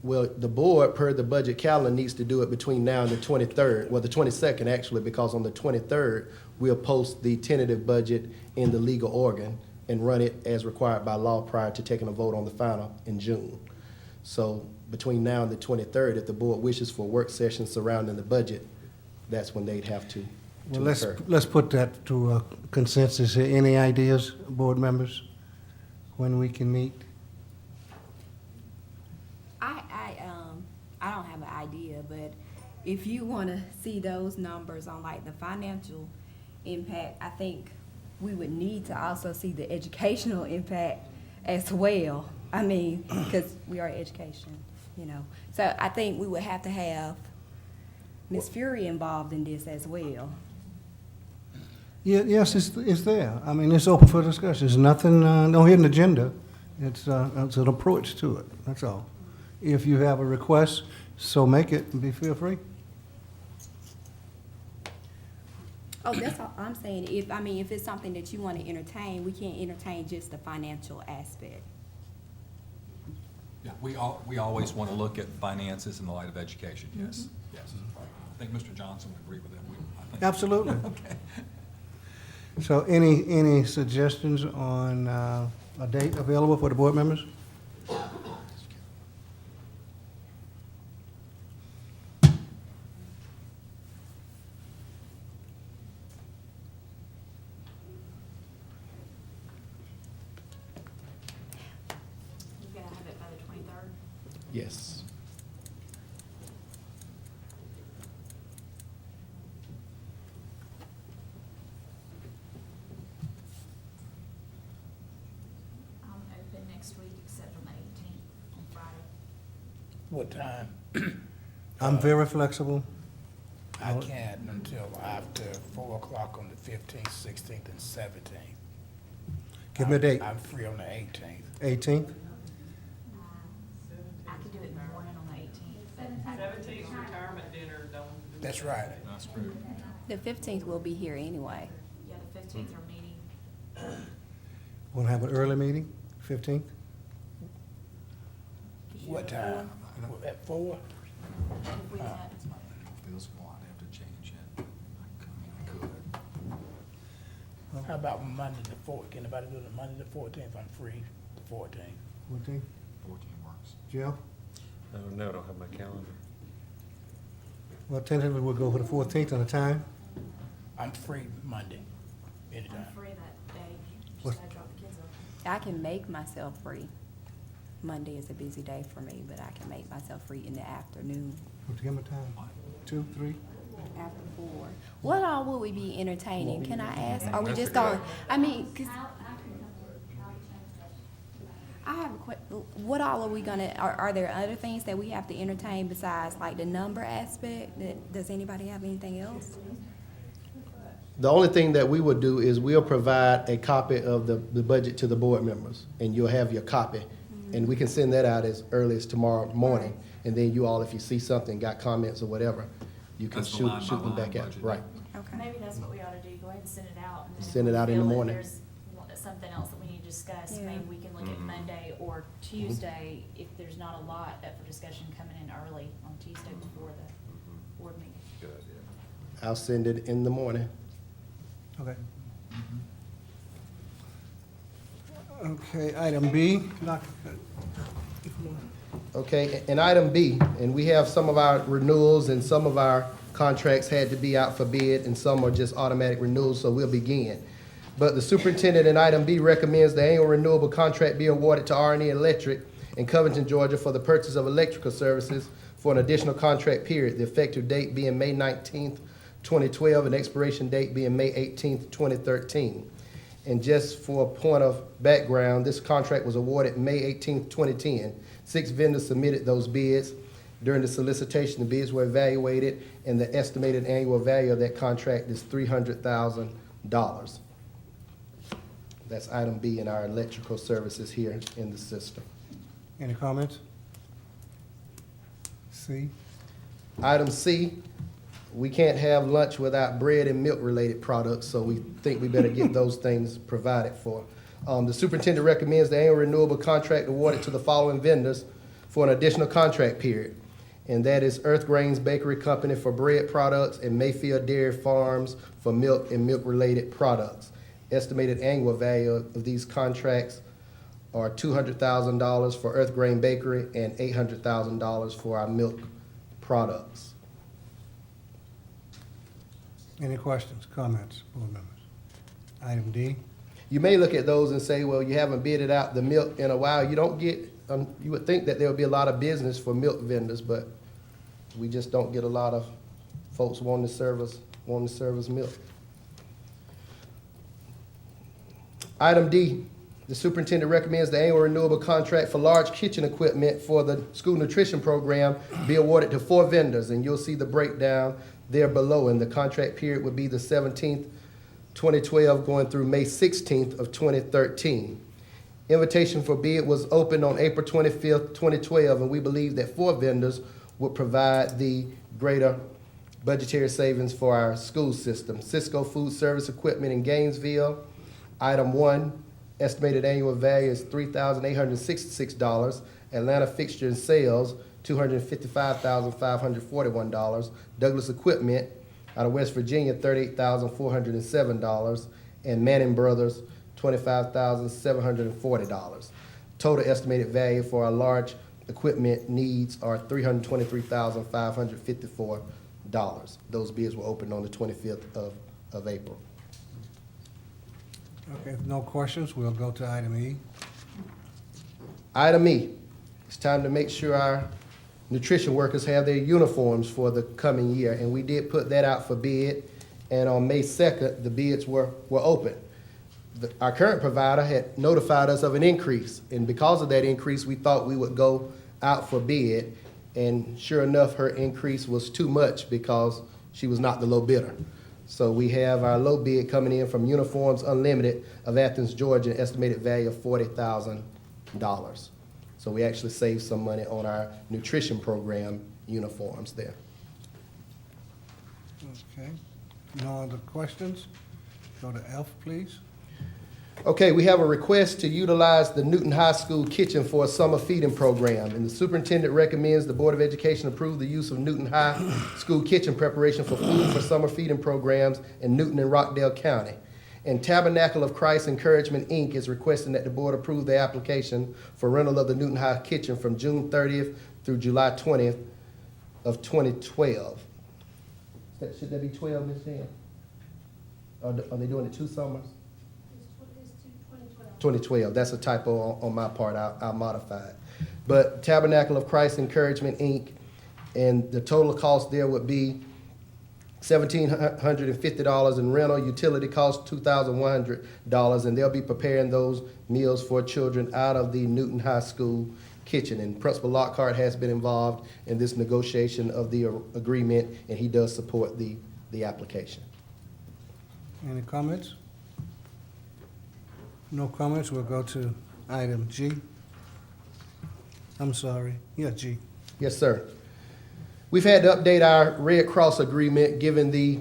Well, the board, per the budget calendar, needs to do it between now and the 23rd, well, the 22nd, actually, because on the 23rd, we'll post the tentative budget in the legal organ and run it as required by law prior to taking a vote on the final in June. So between now and the 23rd, if the board wishes for a work session surrounding the budget, that's when they'd have to Well, occur. let's put that to a consensus here. Any ideas, board members, when we can meet? I don't have an idea, but if you want to see those numbers on like the financial impact, I think we would need to also see the educational impact as well. I mean, because we are education, you know. So I think we would have to have Ms. Fury involved in this as well. Yeah, yes, it's there. I mean, it's open for discussion. There's nothing, no hidden agenda. It's an approach to it, that's all. If you have a request, so make it and feel free. Oh, that's all I'm saying. If it's something that you want to entertain, we can't entertain just the financial aspect. Yeah, we always want to look at finances in the light of education, yes, yes. I think Mr. Johnson would agree with that. I think- Absolutely. Okay. So any suggestions on a date available for the board members? You gotta have it by the 23rd. Yes. I'm open next week except on the 18th, on Friday. What time? I'm very flexible. I can't until after 4 o'clock on the 15th, 16th, and 17th. Give me a date. I'm free on the 18th. 18th? I could do it in the morning on the 18th. but I- 17th retirement dinner, don't. That's right. That's true. The 15th will be here anyway. Yeah, the 15th are meeting. Want to have an early meeting, 15th? What time? At 4? If we had, Feels a lot to have to change it. I could. How about Monday the 4th? Can anybody do it Monday the 14th? I'm free, the 14th. 14th? 14 works. Jeff? No, I don't have my calendar. Well, tentatively, we'll go for the 14th on the time. I'm free Monday, I'm anytime. free that day, What? just gotta drop the kids off. I can make myself free. Monday is a busy day for me, but I can make myself free in the afternoon Would you give me a time? 2, 3? after 4. What all will we be entertaining? Can I ask? Are we That's just a good- going, 'cause I have a what all are we gonna, are there other things that we have to entertain besides like the number aspect? Does anybody have anything else? The only thing that we would do is we'll provide a copy of the budget to the board members, and you'll have your copy. And we can send that out as early as tomorrow morning. And then you all, if you see something, got comments or whatever, you can That's the shoot line-by-line them back out. budget. Right. Okay. Maybe that's what we ought to do, go ahead and send it out. And then if Send it we out in the feel that morning. there's something else that we need to discuss, Yeah. maybe we can look at Monday or Tuesday, if there's not a lot up for discussion coming in early on Tuesday before the board meeting. Good idea. I'll send it in the morning. Okay. Okay, item B. Okay, and item B, and we have some of our renewals and some of our contracts had to be out for bid and some are just automatic renewals, so we'll begin. But the superintendent in item B recommends the annual renewable contract be awarded to R&E Electric in Covington, Georgia for the purchase of electrical services for an additional contract period, the effective date being May 19th, 2012, and expiration date being May 18th, 2013. And just for a point of background, this contract was awarded May 18th, 2010. 6 vendors submitted those bids. During the solicitation, the bids were evaluated, and the estimated annual value of that contract is $300,000. That's item B in our electrical services here in the system. Any comments? C? Item C, we can't have lunch without bread and milk-related products, so we think we better get those things provided for. The superintendent recommends the annual renewable contract awarded to the following vendors for an additional contract period. And that is Earth Grains Bakery Company for bread products and Mayfield Dairy Farms for milk and milk-related products. Estimated annual value of these contracts are $200,000 for Earth Grain Bakery and $800,000 for our milk products. Any questions, comments, board members? Item D. You may look at those and say, well, you haven't bidded out the milk in a while. You don't get, you would think that there would be a lot of business for milk vendors, but we just don't get a lot of folks wanting to serve us milk. Item D, the superintendent recommends the annual renewable contract for large kitchen equipment for the school nutrition program be awarded to 4 vendors, and you'll see the breakdown there below, and the contract period would be the 17th 2012, going through May 16th of 2013. Invitation for bid was opened on April 25th, 2012, and we believe that 4 vendors would provide the greater budgetary savings for our school system. Cisco Food Service Equipment in Gainesville, item 1, estimated annual value is $3,866. Atlanta Fixture and Sales, $255,541. Douglas Equipment out of West Virginia, $38,407. And Manning Brothers, $25,740. Total estimated value for our large equipment needs are $323,554. Those bids were opened on the 25th of April. Okay, if no questions, we'll go to item E. Item E, it's time to make sure our nutrition workers have their uniforms for the coming year, and we did put that out for bid, and on May 2nd, the bids were open. Our current provider had notified us of an increase, and because of that increase, we thought we would go out for bid, and sure enough, her increase was too much because she was not the low bidder. So we have our low bid coming in from Uniforms Unlimited of Athens, Georgia, an estimated value of $40,000. So we actually saved some money on our nutrition program uniforms there. Okay, no other questions? Go to F, please. Okay, we have a request to utilize the Newton High School kitchen for a summer feeding program, and the superintendent recommends the Board of Education approve the use of Newton High School kitchen preparation for food for summer feeding programs in Newton and Rockdale County. And Tabernacle of Christ Encouragement, Inc. is requesting that the board approve the application for rental of the Newton High kitchen from June 30th through July 20th of 2012. Should that be 12, Ms. Dan? Are they doing it 2 summers? 2012, that's a typo on my part, I'll modify it. But Tabernacle of Christ Encouragement, Inc., and the total cost there would be $1,750 in rental, utility cost $2,100, and they'll be preparing those meals for children out of the Newton High School kitchen. And Principal Lockhart has been involved in this negotiation of the agreement, and he does support the application. Any comments? No comments, we'll go to item G. I'm sorry, yeah, G. Yes, sir. We've had to update our Red Cross agreement, given the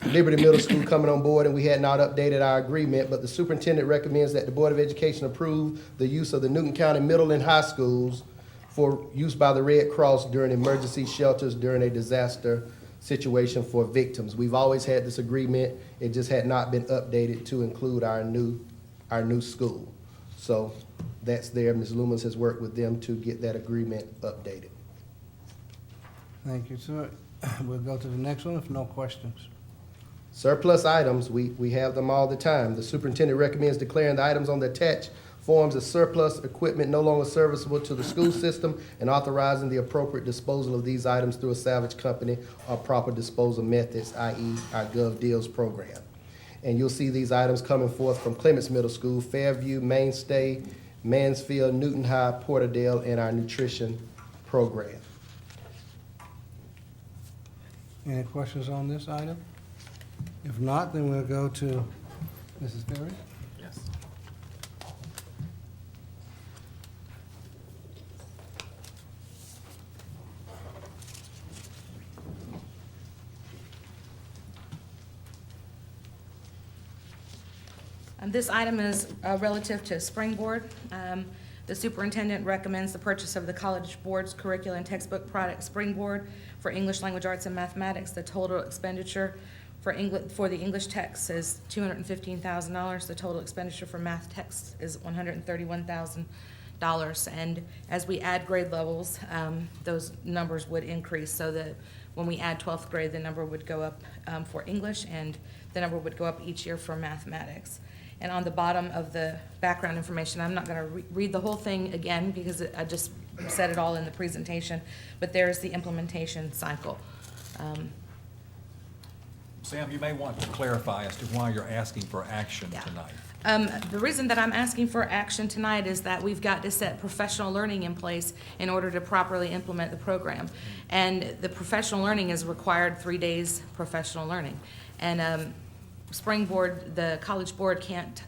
Liberty Middle School coming on board, and we had not updated our agreement, but the superintendent recommends that the Board of Education approve the use of the Newton County Middle and High Schools for use by the Red Cross during emergency shelters during a disaster situation for victims. We've always had this agreement, it just had not been updated to include our new school. So that's there. Ms. Loomis has worked with them to get that agreement updated. Thank you, sir. We'll go to the next one if no questions. Surplus items, we have them all the time. The superintendent recommends declaring the items on the attached forms as surplus equipment no longer serviceable to the school system and authorizing the appropriate disposal of these items through a salvage company or proper disposal methods, i.e. our Gov Deals program. And you'll see these items coming forth from Clements Middle School, Fairview, Mainstay, Mansfield, Newton High, Porterdale, and our nutrition program. Any questions on this item? If not, then we'll go to Mrs. Perry. Yes. This item is relative to Springboard. The superintendent recommends the purchase of the College Board's curriculum and textbook product Springboard for English Language Arts and Mathematics. The total expenditure for the English text is $215,000. The total expenditure for math text is $131,000. And as we add grade levels, those numbers would increase, so that when we add 12th grade, the number would go up for English, and the number would go up each year for mathematics. And on the bottom of the background information, I'm not going to read the whole thing again because I just said it all in the presentation, but there's the implementation cycle. Sam, you may want to clarify as to why you're asking for action Yeah. tonight. The reason that I'm asking for action tonight is that we've got to set professional learning in place in order to properly implement the program. And the professional learning is required 3 days professional learning. And Springboard, the College Board can't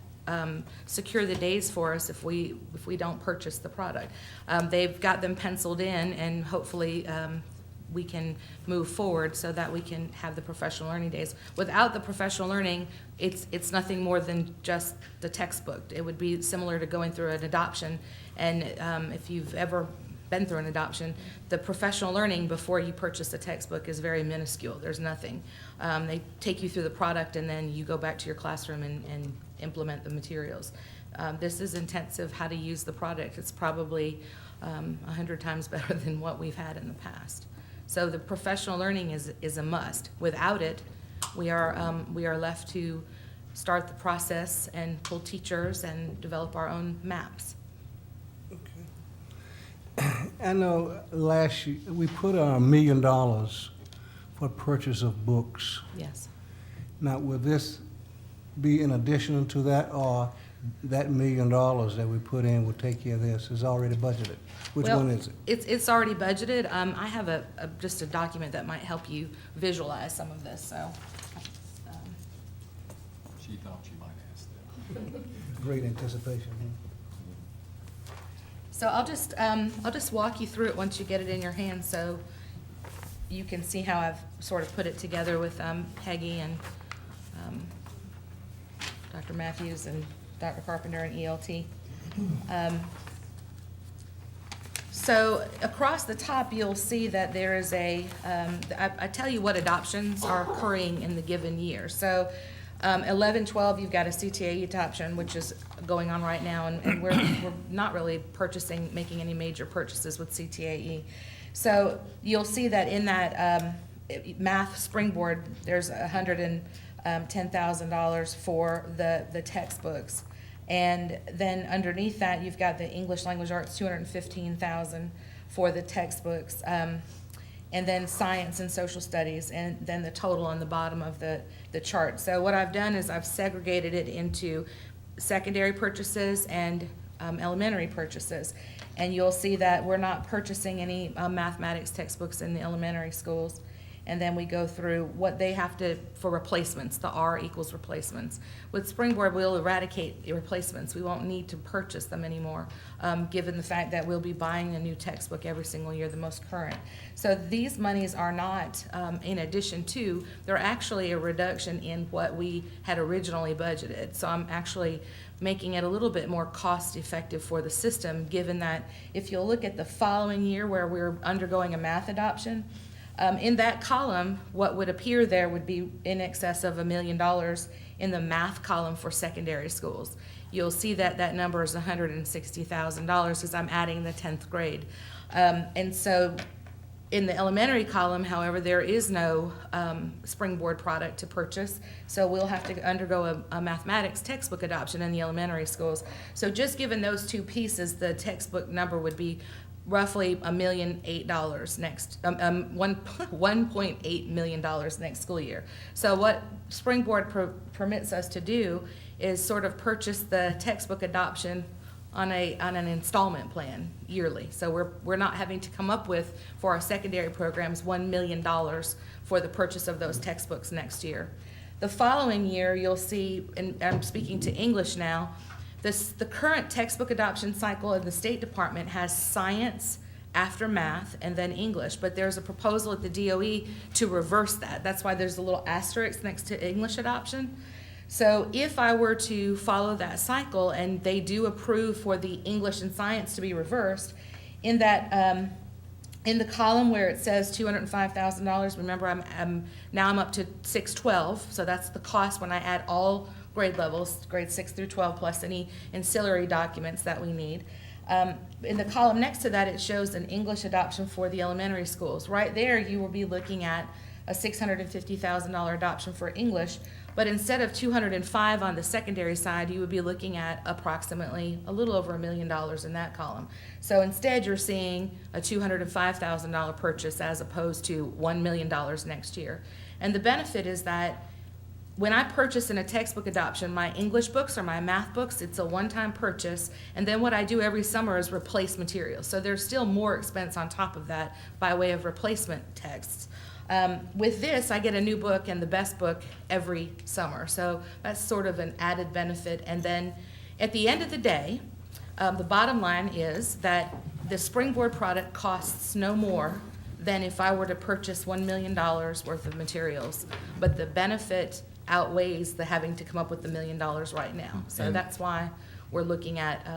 secure the days for us if we don't purchase the product. They've got them penciled in, and hopefully we can move forward so that we can have the professional learning days. Without the professional learning, it's nothing more than just the textbook. It would be similar to going through an adoption, and if you've ever been through an adoption, the professional learning before you purchase a textbook is very minuscule. There's nothing. They take you through the product, and then you go back to your classroom and implement the materials. This is intensive, how to use the product. It's probably 100 times better than what we've had in the past. So the professional learning is a must. Without it, we are left to start the process and pull teachers and develop our own maps. I know last year, we put $1 million for purchase of books. Yes. Now, will this be in addition to that, or that $1 million that we put in will take care of this? Is already budgeted? Which Well, one is it? It's already budgeted. I have just a document that might help you visualize some of this, so. She thought you might ask that. Great anticipation. So I'll just walk you through it once you get it in your hand, so you can see how I've sort of put it together with Peggy and Dr. Matthews and Dr. Carpenter and ELT. So across the top, you'll see that there is I tell you what adoptions are occurring in the given year. So 11, 12, you've got a Cta Adoption, which is going on right now, and we're not really making any major purchases with CTAE. So you'll see that in that math springboard, there's $110,000 for the textbooks. And then underneath that, you've got the English Language Arts, $215,000 for the textbooks. And then science and social studies, and then the total on the bottom of the chart. So what I've done is I've segregated it into secondary purchases and elementary purchases. And you'll see that we're not purchasing any mathematics textbooks in the elementary schools. And then we go through what they have to, for replacements, the R equals replacements. With Springboard, we'll eradicate replacements. We won't need to purchase them anymore, given the fact that we'll be buying a new textbook every single year, the most current. So these monies are not in addition to, they're actually a reduction in what we had originally budgeted. So I'm actually making it a little bit more cost effective for the system, given that if you'll look at the following year where we're undergoing a math adoption, in that column, what would appear there would be in excess of $1 million in the math column for secondary schools. You'll see that that number is $160,000 because I'm adding the 10th grade. And so in the elementary column, however, there is no Springboard product to purchase, so we'll have to undergo a mathematics textbook adoption in the elementary schools. So just given those two pieces, the textbook number would be roughly $1.8 million next, $1.8 million next school year. So what Springboard permits us to do is sort of purchase the textbook adoption on an installment plan yearly. So we're not having to come up with, for our secondary programs, $1 million for the purchase of those textbooks next year. The following year, you'll see, and I'm speaking to English now, the current textbook adoption cycle in the State Department has science after math and then English, but there's a proposal at the DOE to reverse that. That's why there's a little asterisk next to English adoption. So if I were to follow that cycle and they do approve for the English and science to be reversed, in that in the column where it says $205,000, remember I'm up to 612, so that's the cost when I add all grade levels, grades 6 through 12, plus any ancillary documents that we need. In the column next to that, it shows an English adoption for the elementary schools. Right there, you will be looking at a $650,000 adoption for English, but instead of $205 on the secondary side, you would be looking at approximately a little over $1 million in that column. So instead, you're seeing a $205,000 purchase as opposed to $1 million next year. And the benefit is that when I purchase in a textbook adoption, my English books or my math books, it's a one-time purchase, and then what I do every summer is replace materials. So there's still more expense on top of that by way of replacement texts. With this, I get a new book and the best book every summer. So that's sort of an added benefit. And then at the end of the day, the bottom line is that the Springboard product costs no more than if I were to purchase $1 million worth of materials. But the benefit outweighs the having to come up with $1 million right now. So And- that's why we're looking at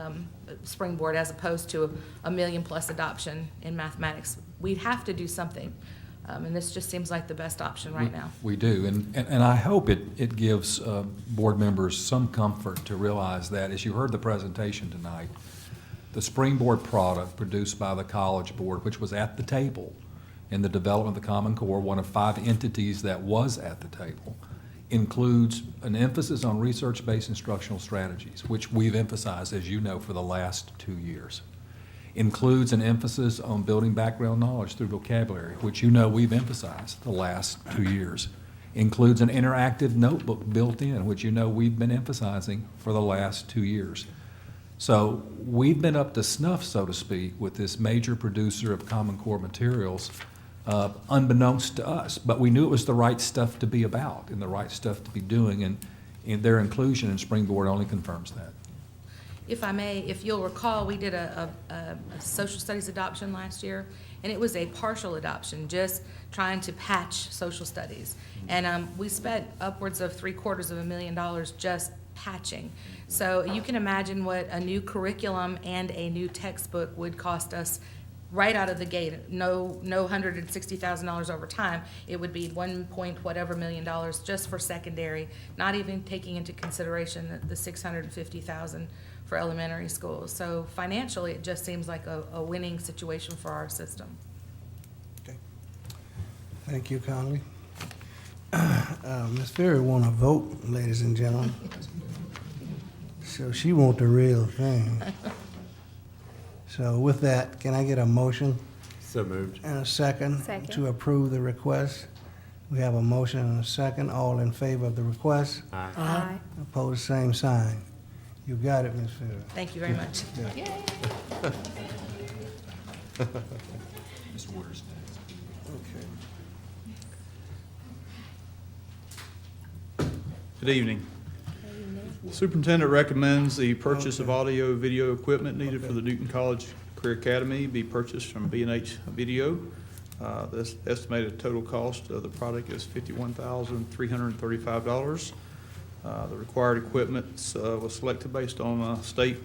Springboard as opposed to $1 million plus adoption in mathematics. We'd have to do something. And this just seems like the best option right now. We do, and I hope it gives board members some comfort to realize that, as you heard the presentation tonight, the Springboard product produced by the College Board, which was at the table in the development of the Common Core, one of 5 entities that was at the table, includes an emphasis on research-based instructional strategies, which we've emphasized, as you know, for the last 2 years. Includes an emphasis on building background knowledge through vocabulary, which you know we've emphasized the last 2 years. Includes an interactive notebook built in, which you know we've been emphasizing for the last 2 years. So we've been up to snuff, so to speak, with this major producer of Common Core materials, unbeknownst to us. But we knew it was the right stuff to be about and the right stuff to be doing, and their inclusion in Springboard only confirms that. If I may, if you'll recall, we did a social studies adoption last year, and it was a partial adoption, just trying to patch social studies. And we spent upwards of $750,000 just patching. So you can imagine what a new curriculum and a new textbook would cost us right out of the gate. No $160,000 over time. It would be $1 million just for secondary, not even taking into consideration the $650,000 for elementary schools. So financially, it just seems like a winning situation for our system. Okay. Thank you, Conley. Ms. Ferry want to vote, ladies and gentlemen. So she want the real thing. So with that, can I get a motion So moved. and a second? Second. To approve the request? We have a motion and a second. All in favor of the request? Aye. Opposed, same sign. You got it, Ms. Ferry. Thank you very much. Ms. Waters next. Okay. Good evening. Superintendent recommends the purchase of audio-video equipment needed for the Newton College Career Academy be purchased from B&H Video. This estimated total cost of the product is $51,335. The required equipment was selected based on state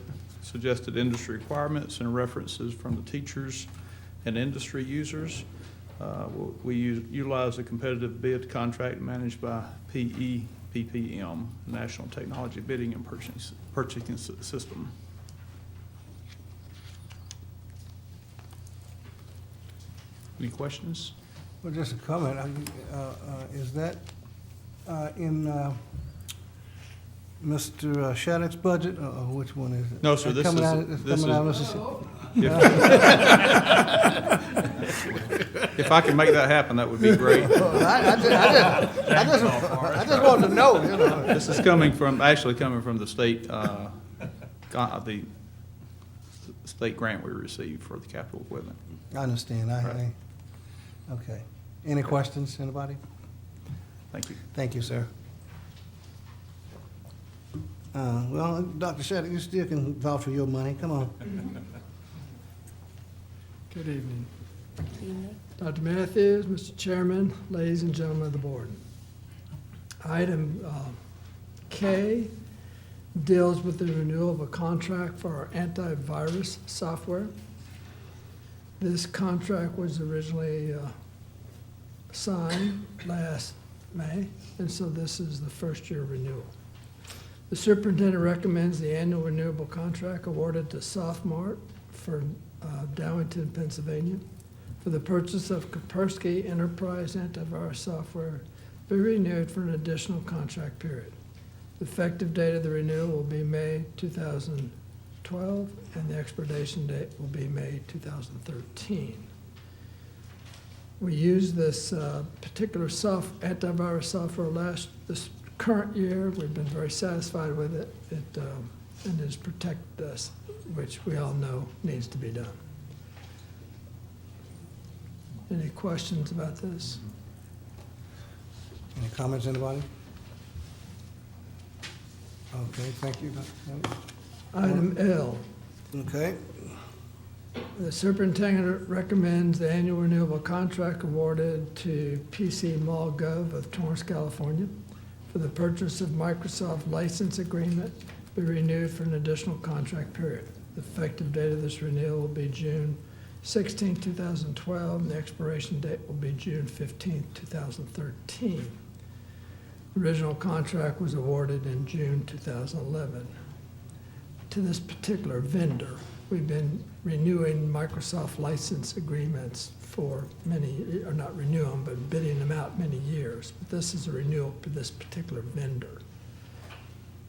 suggested industry requirements and references from the teachers and industry users. We utilize a competitive bid contract managed by PPM, National Technology Bidding and Purchasing System. Any questions? Well, just a comment. Is that in Mr. Shattuck's budget, or which one is it? No, sir, this Coming is- out of- this coming out of is- Mr. If I can make that happen, that would be great. I just wanted to know, you know. This is actually coming from the state, the state grant we received for the capital equipment. I understand. Right. Okay. Any questions, anybody? Thank you. Thank you, sir. Well, Dr. Shattuck, you still can vouch for your money. Come on. Good evening. Dr. Matthews, Mr. Chairman, ladies and gentlemen of the board. Item K deals with the renewal of a contract for our antivirus software. This contract was originally signed last May, and so this is the first year renewal. The superintendent recommends the annual renewable contract awarded to Softmart for Downingtown, Pennsylvania, for the purchase of Kaspersky Enterprise Antivirus software be renewed for an additional contract period. The effective date of the renewal will be May 2012, and the expiration date will be May 2013. We used this particular antivirus software this current year. We've been very satisfied with it. It has protected us, which we all know needs to be done. Any questions about this? Any comments, anybody? Okay, thank you. Item L, Okay, the superintendent recommends the annual renewable contract awarded to PC Mall Gov of Torrance, California for the purchase of Microsoft license agreement be renewed for an additional contract period. The effective date of this renewal will be June 16, 2012, and the expiration date will be June 15, 2013. The original contract was awarded in June 2011. To this particular vendor, we've been renewing Microsoft license agreements for many, or not renew them, but bidding them out many years. But this is a renewal for this particular vendor.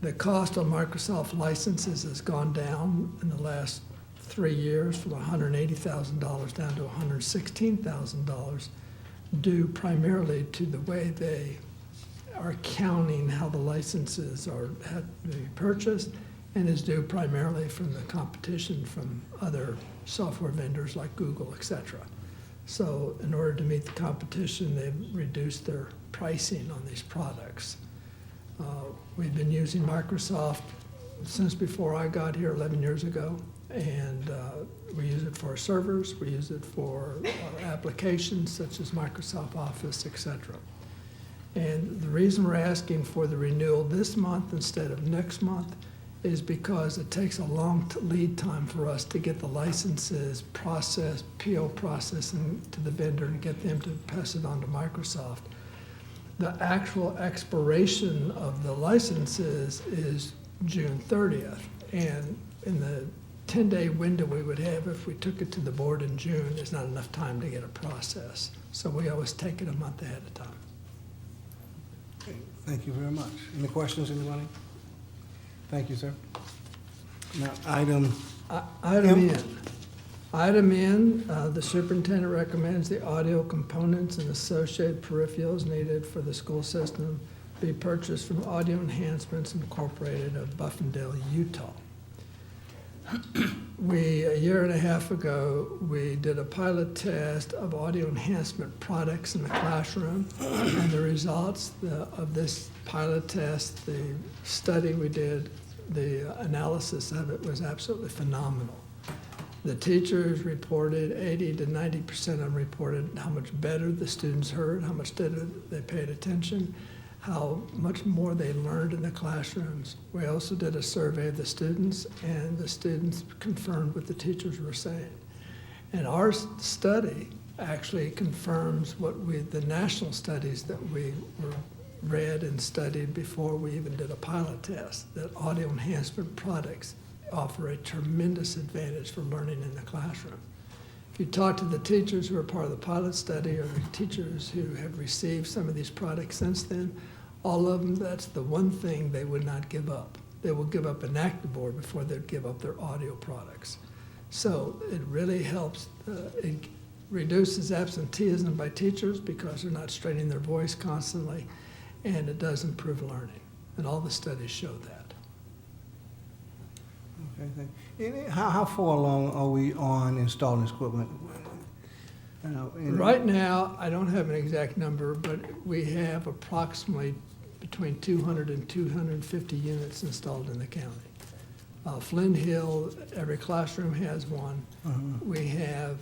The cost of Microsoft licenses has gone down in the last 3 years from $180,000 down to $116,000, due primarily to the way they are counting how the licenses have to be purchased, and is due primarily from the competition from other software vendors like Google, et cetera. So in order to meet the competition, they've reduced their pricing on these products. We've been using Microsoft since before I got here 11 years ago, and we use it for our servers, we use it for applications such as Microsoft Office, et cetera. And the reason we're asking for the renewal this month instead of next month is because it takes a long lead time for us to get the licenses processed, PO processing to the vendor and get them to pass it on to Microsoft. The actual expiration of the licenses is June 30th. And in the 10-day window we would have if we took it to the board in June, there's not enough time to get a process. So we always take it a month ahead of time. okay, thank you very much. Any questions, anybody? Thank you, sir. Now, item Item N. Item N, the superintendent recommends the audio components and associated peripherals needed for the school system be purchased from Audio Enhancements Incorporated of Buffendale, Utah. A year and a half ago, we did a pilot test of audio enhancement products in the classroom, and the results of this pilot test, the study we did, the analysis of it was absolutely phenomenal. The teachers reported, 80 to 90% of them reported how much better the students heard, how much better they paid attention, how much more they learned in the classrooms. We also did a survey of the students, and the students confirmed what the teachers were saying. And our study actually confirms the national studies that we read and studied before we even did a pilot test, that audio enhancement products offer a tremendous advantage for learning in the classroom. If you talk to the teachers who are part of the pilot study or the teachers who have received some of these products since then, all of them, that's the one thing they would not give up. They will give up an active board before they'd give up their audio products. So it really helps, it reduces absenteeism by teachers because they're not straining their voice constantly, and it does improve learning. And all the studies show that. Okay, thank you. How far along are we on installing this equipment? Right now, I don't have an exact number, but we have approximately between 200 and 250 units installed in the county. Flint Hill, every classroom has one. We have,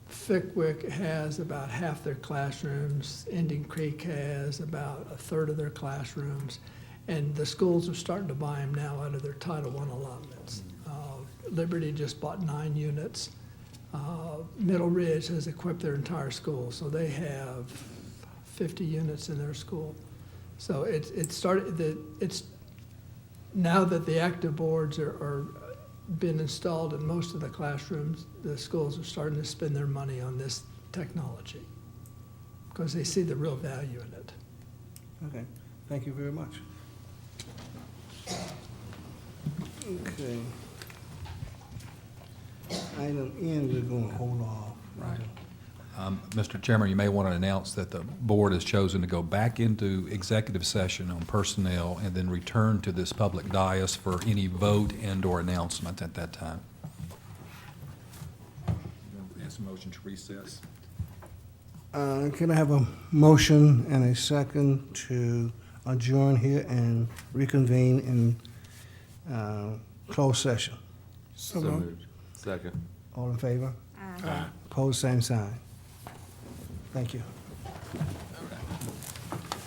Fickwick has about half their classrooms. Indian Creek has about a third of their classrooms. And the schools are starting to buy them now out of their Title I allotments. Liberty just bought 9 units. Middle Ridge has equipped their entire school, so they have 50 units in their school. So it's now that the active boards are been installed in most of the classrooms, the schools are starting to spend their money on this technology because they see the real value in it. Okay, thank you very much. Okay. Item N, we're going to hold off. Right. Mr. Chairman, you may want to announce that the board has chosen to go back into executive session on personnel and then return to this public dais for any vote and/or announcement at that time. Ask a motion to recess. Can I have a motion and a second to adjourn here and reconvene in closed session? So moved. Second. All in favor? Aye. Opposed, same sign. Thank you.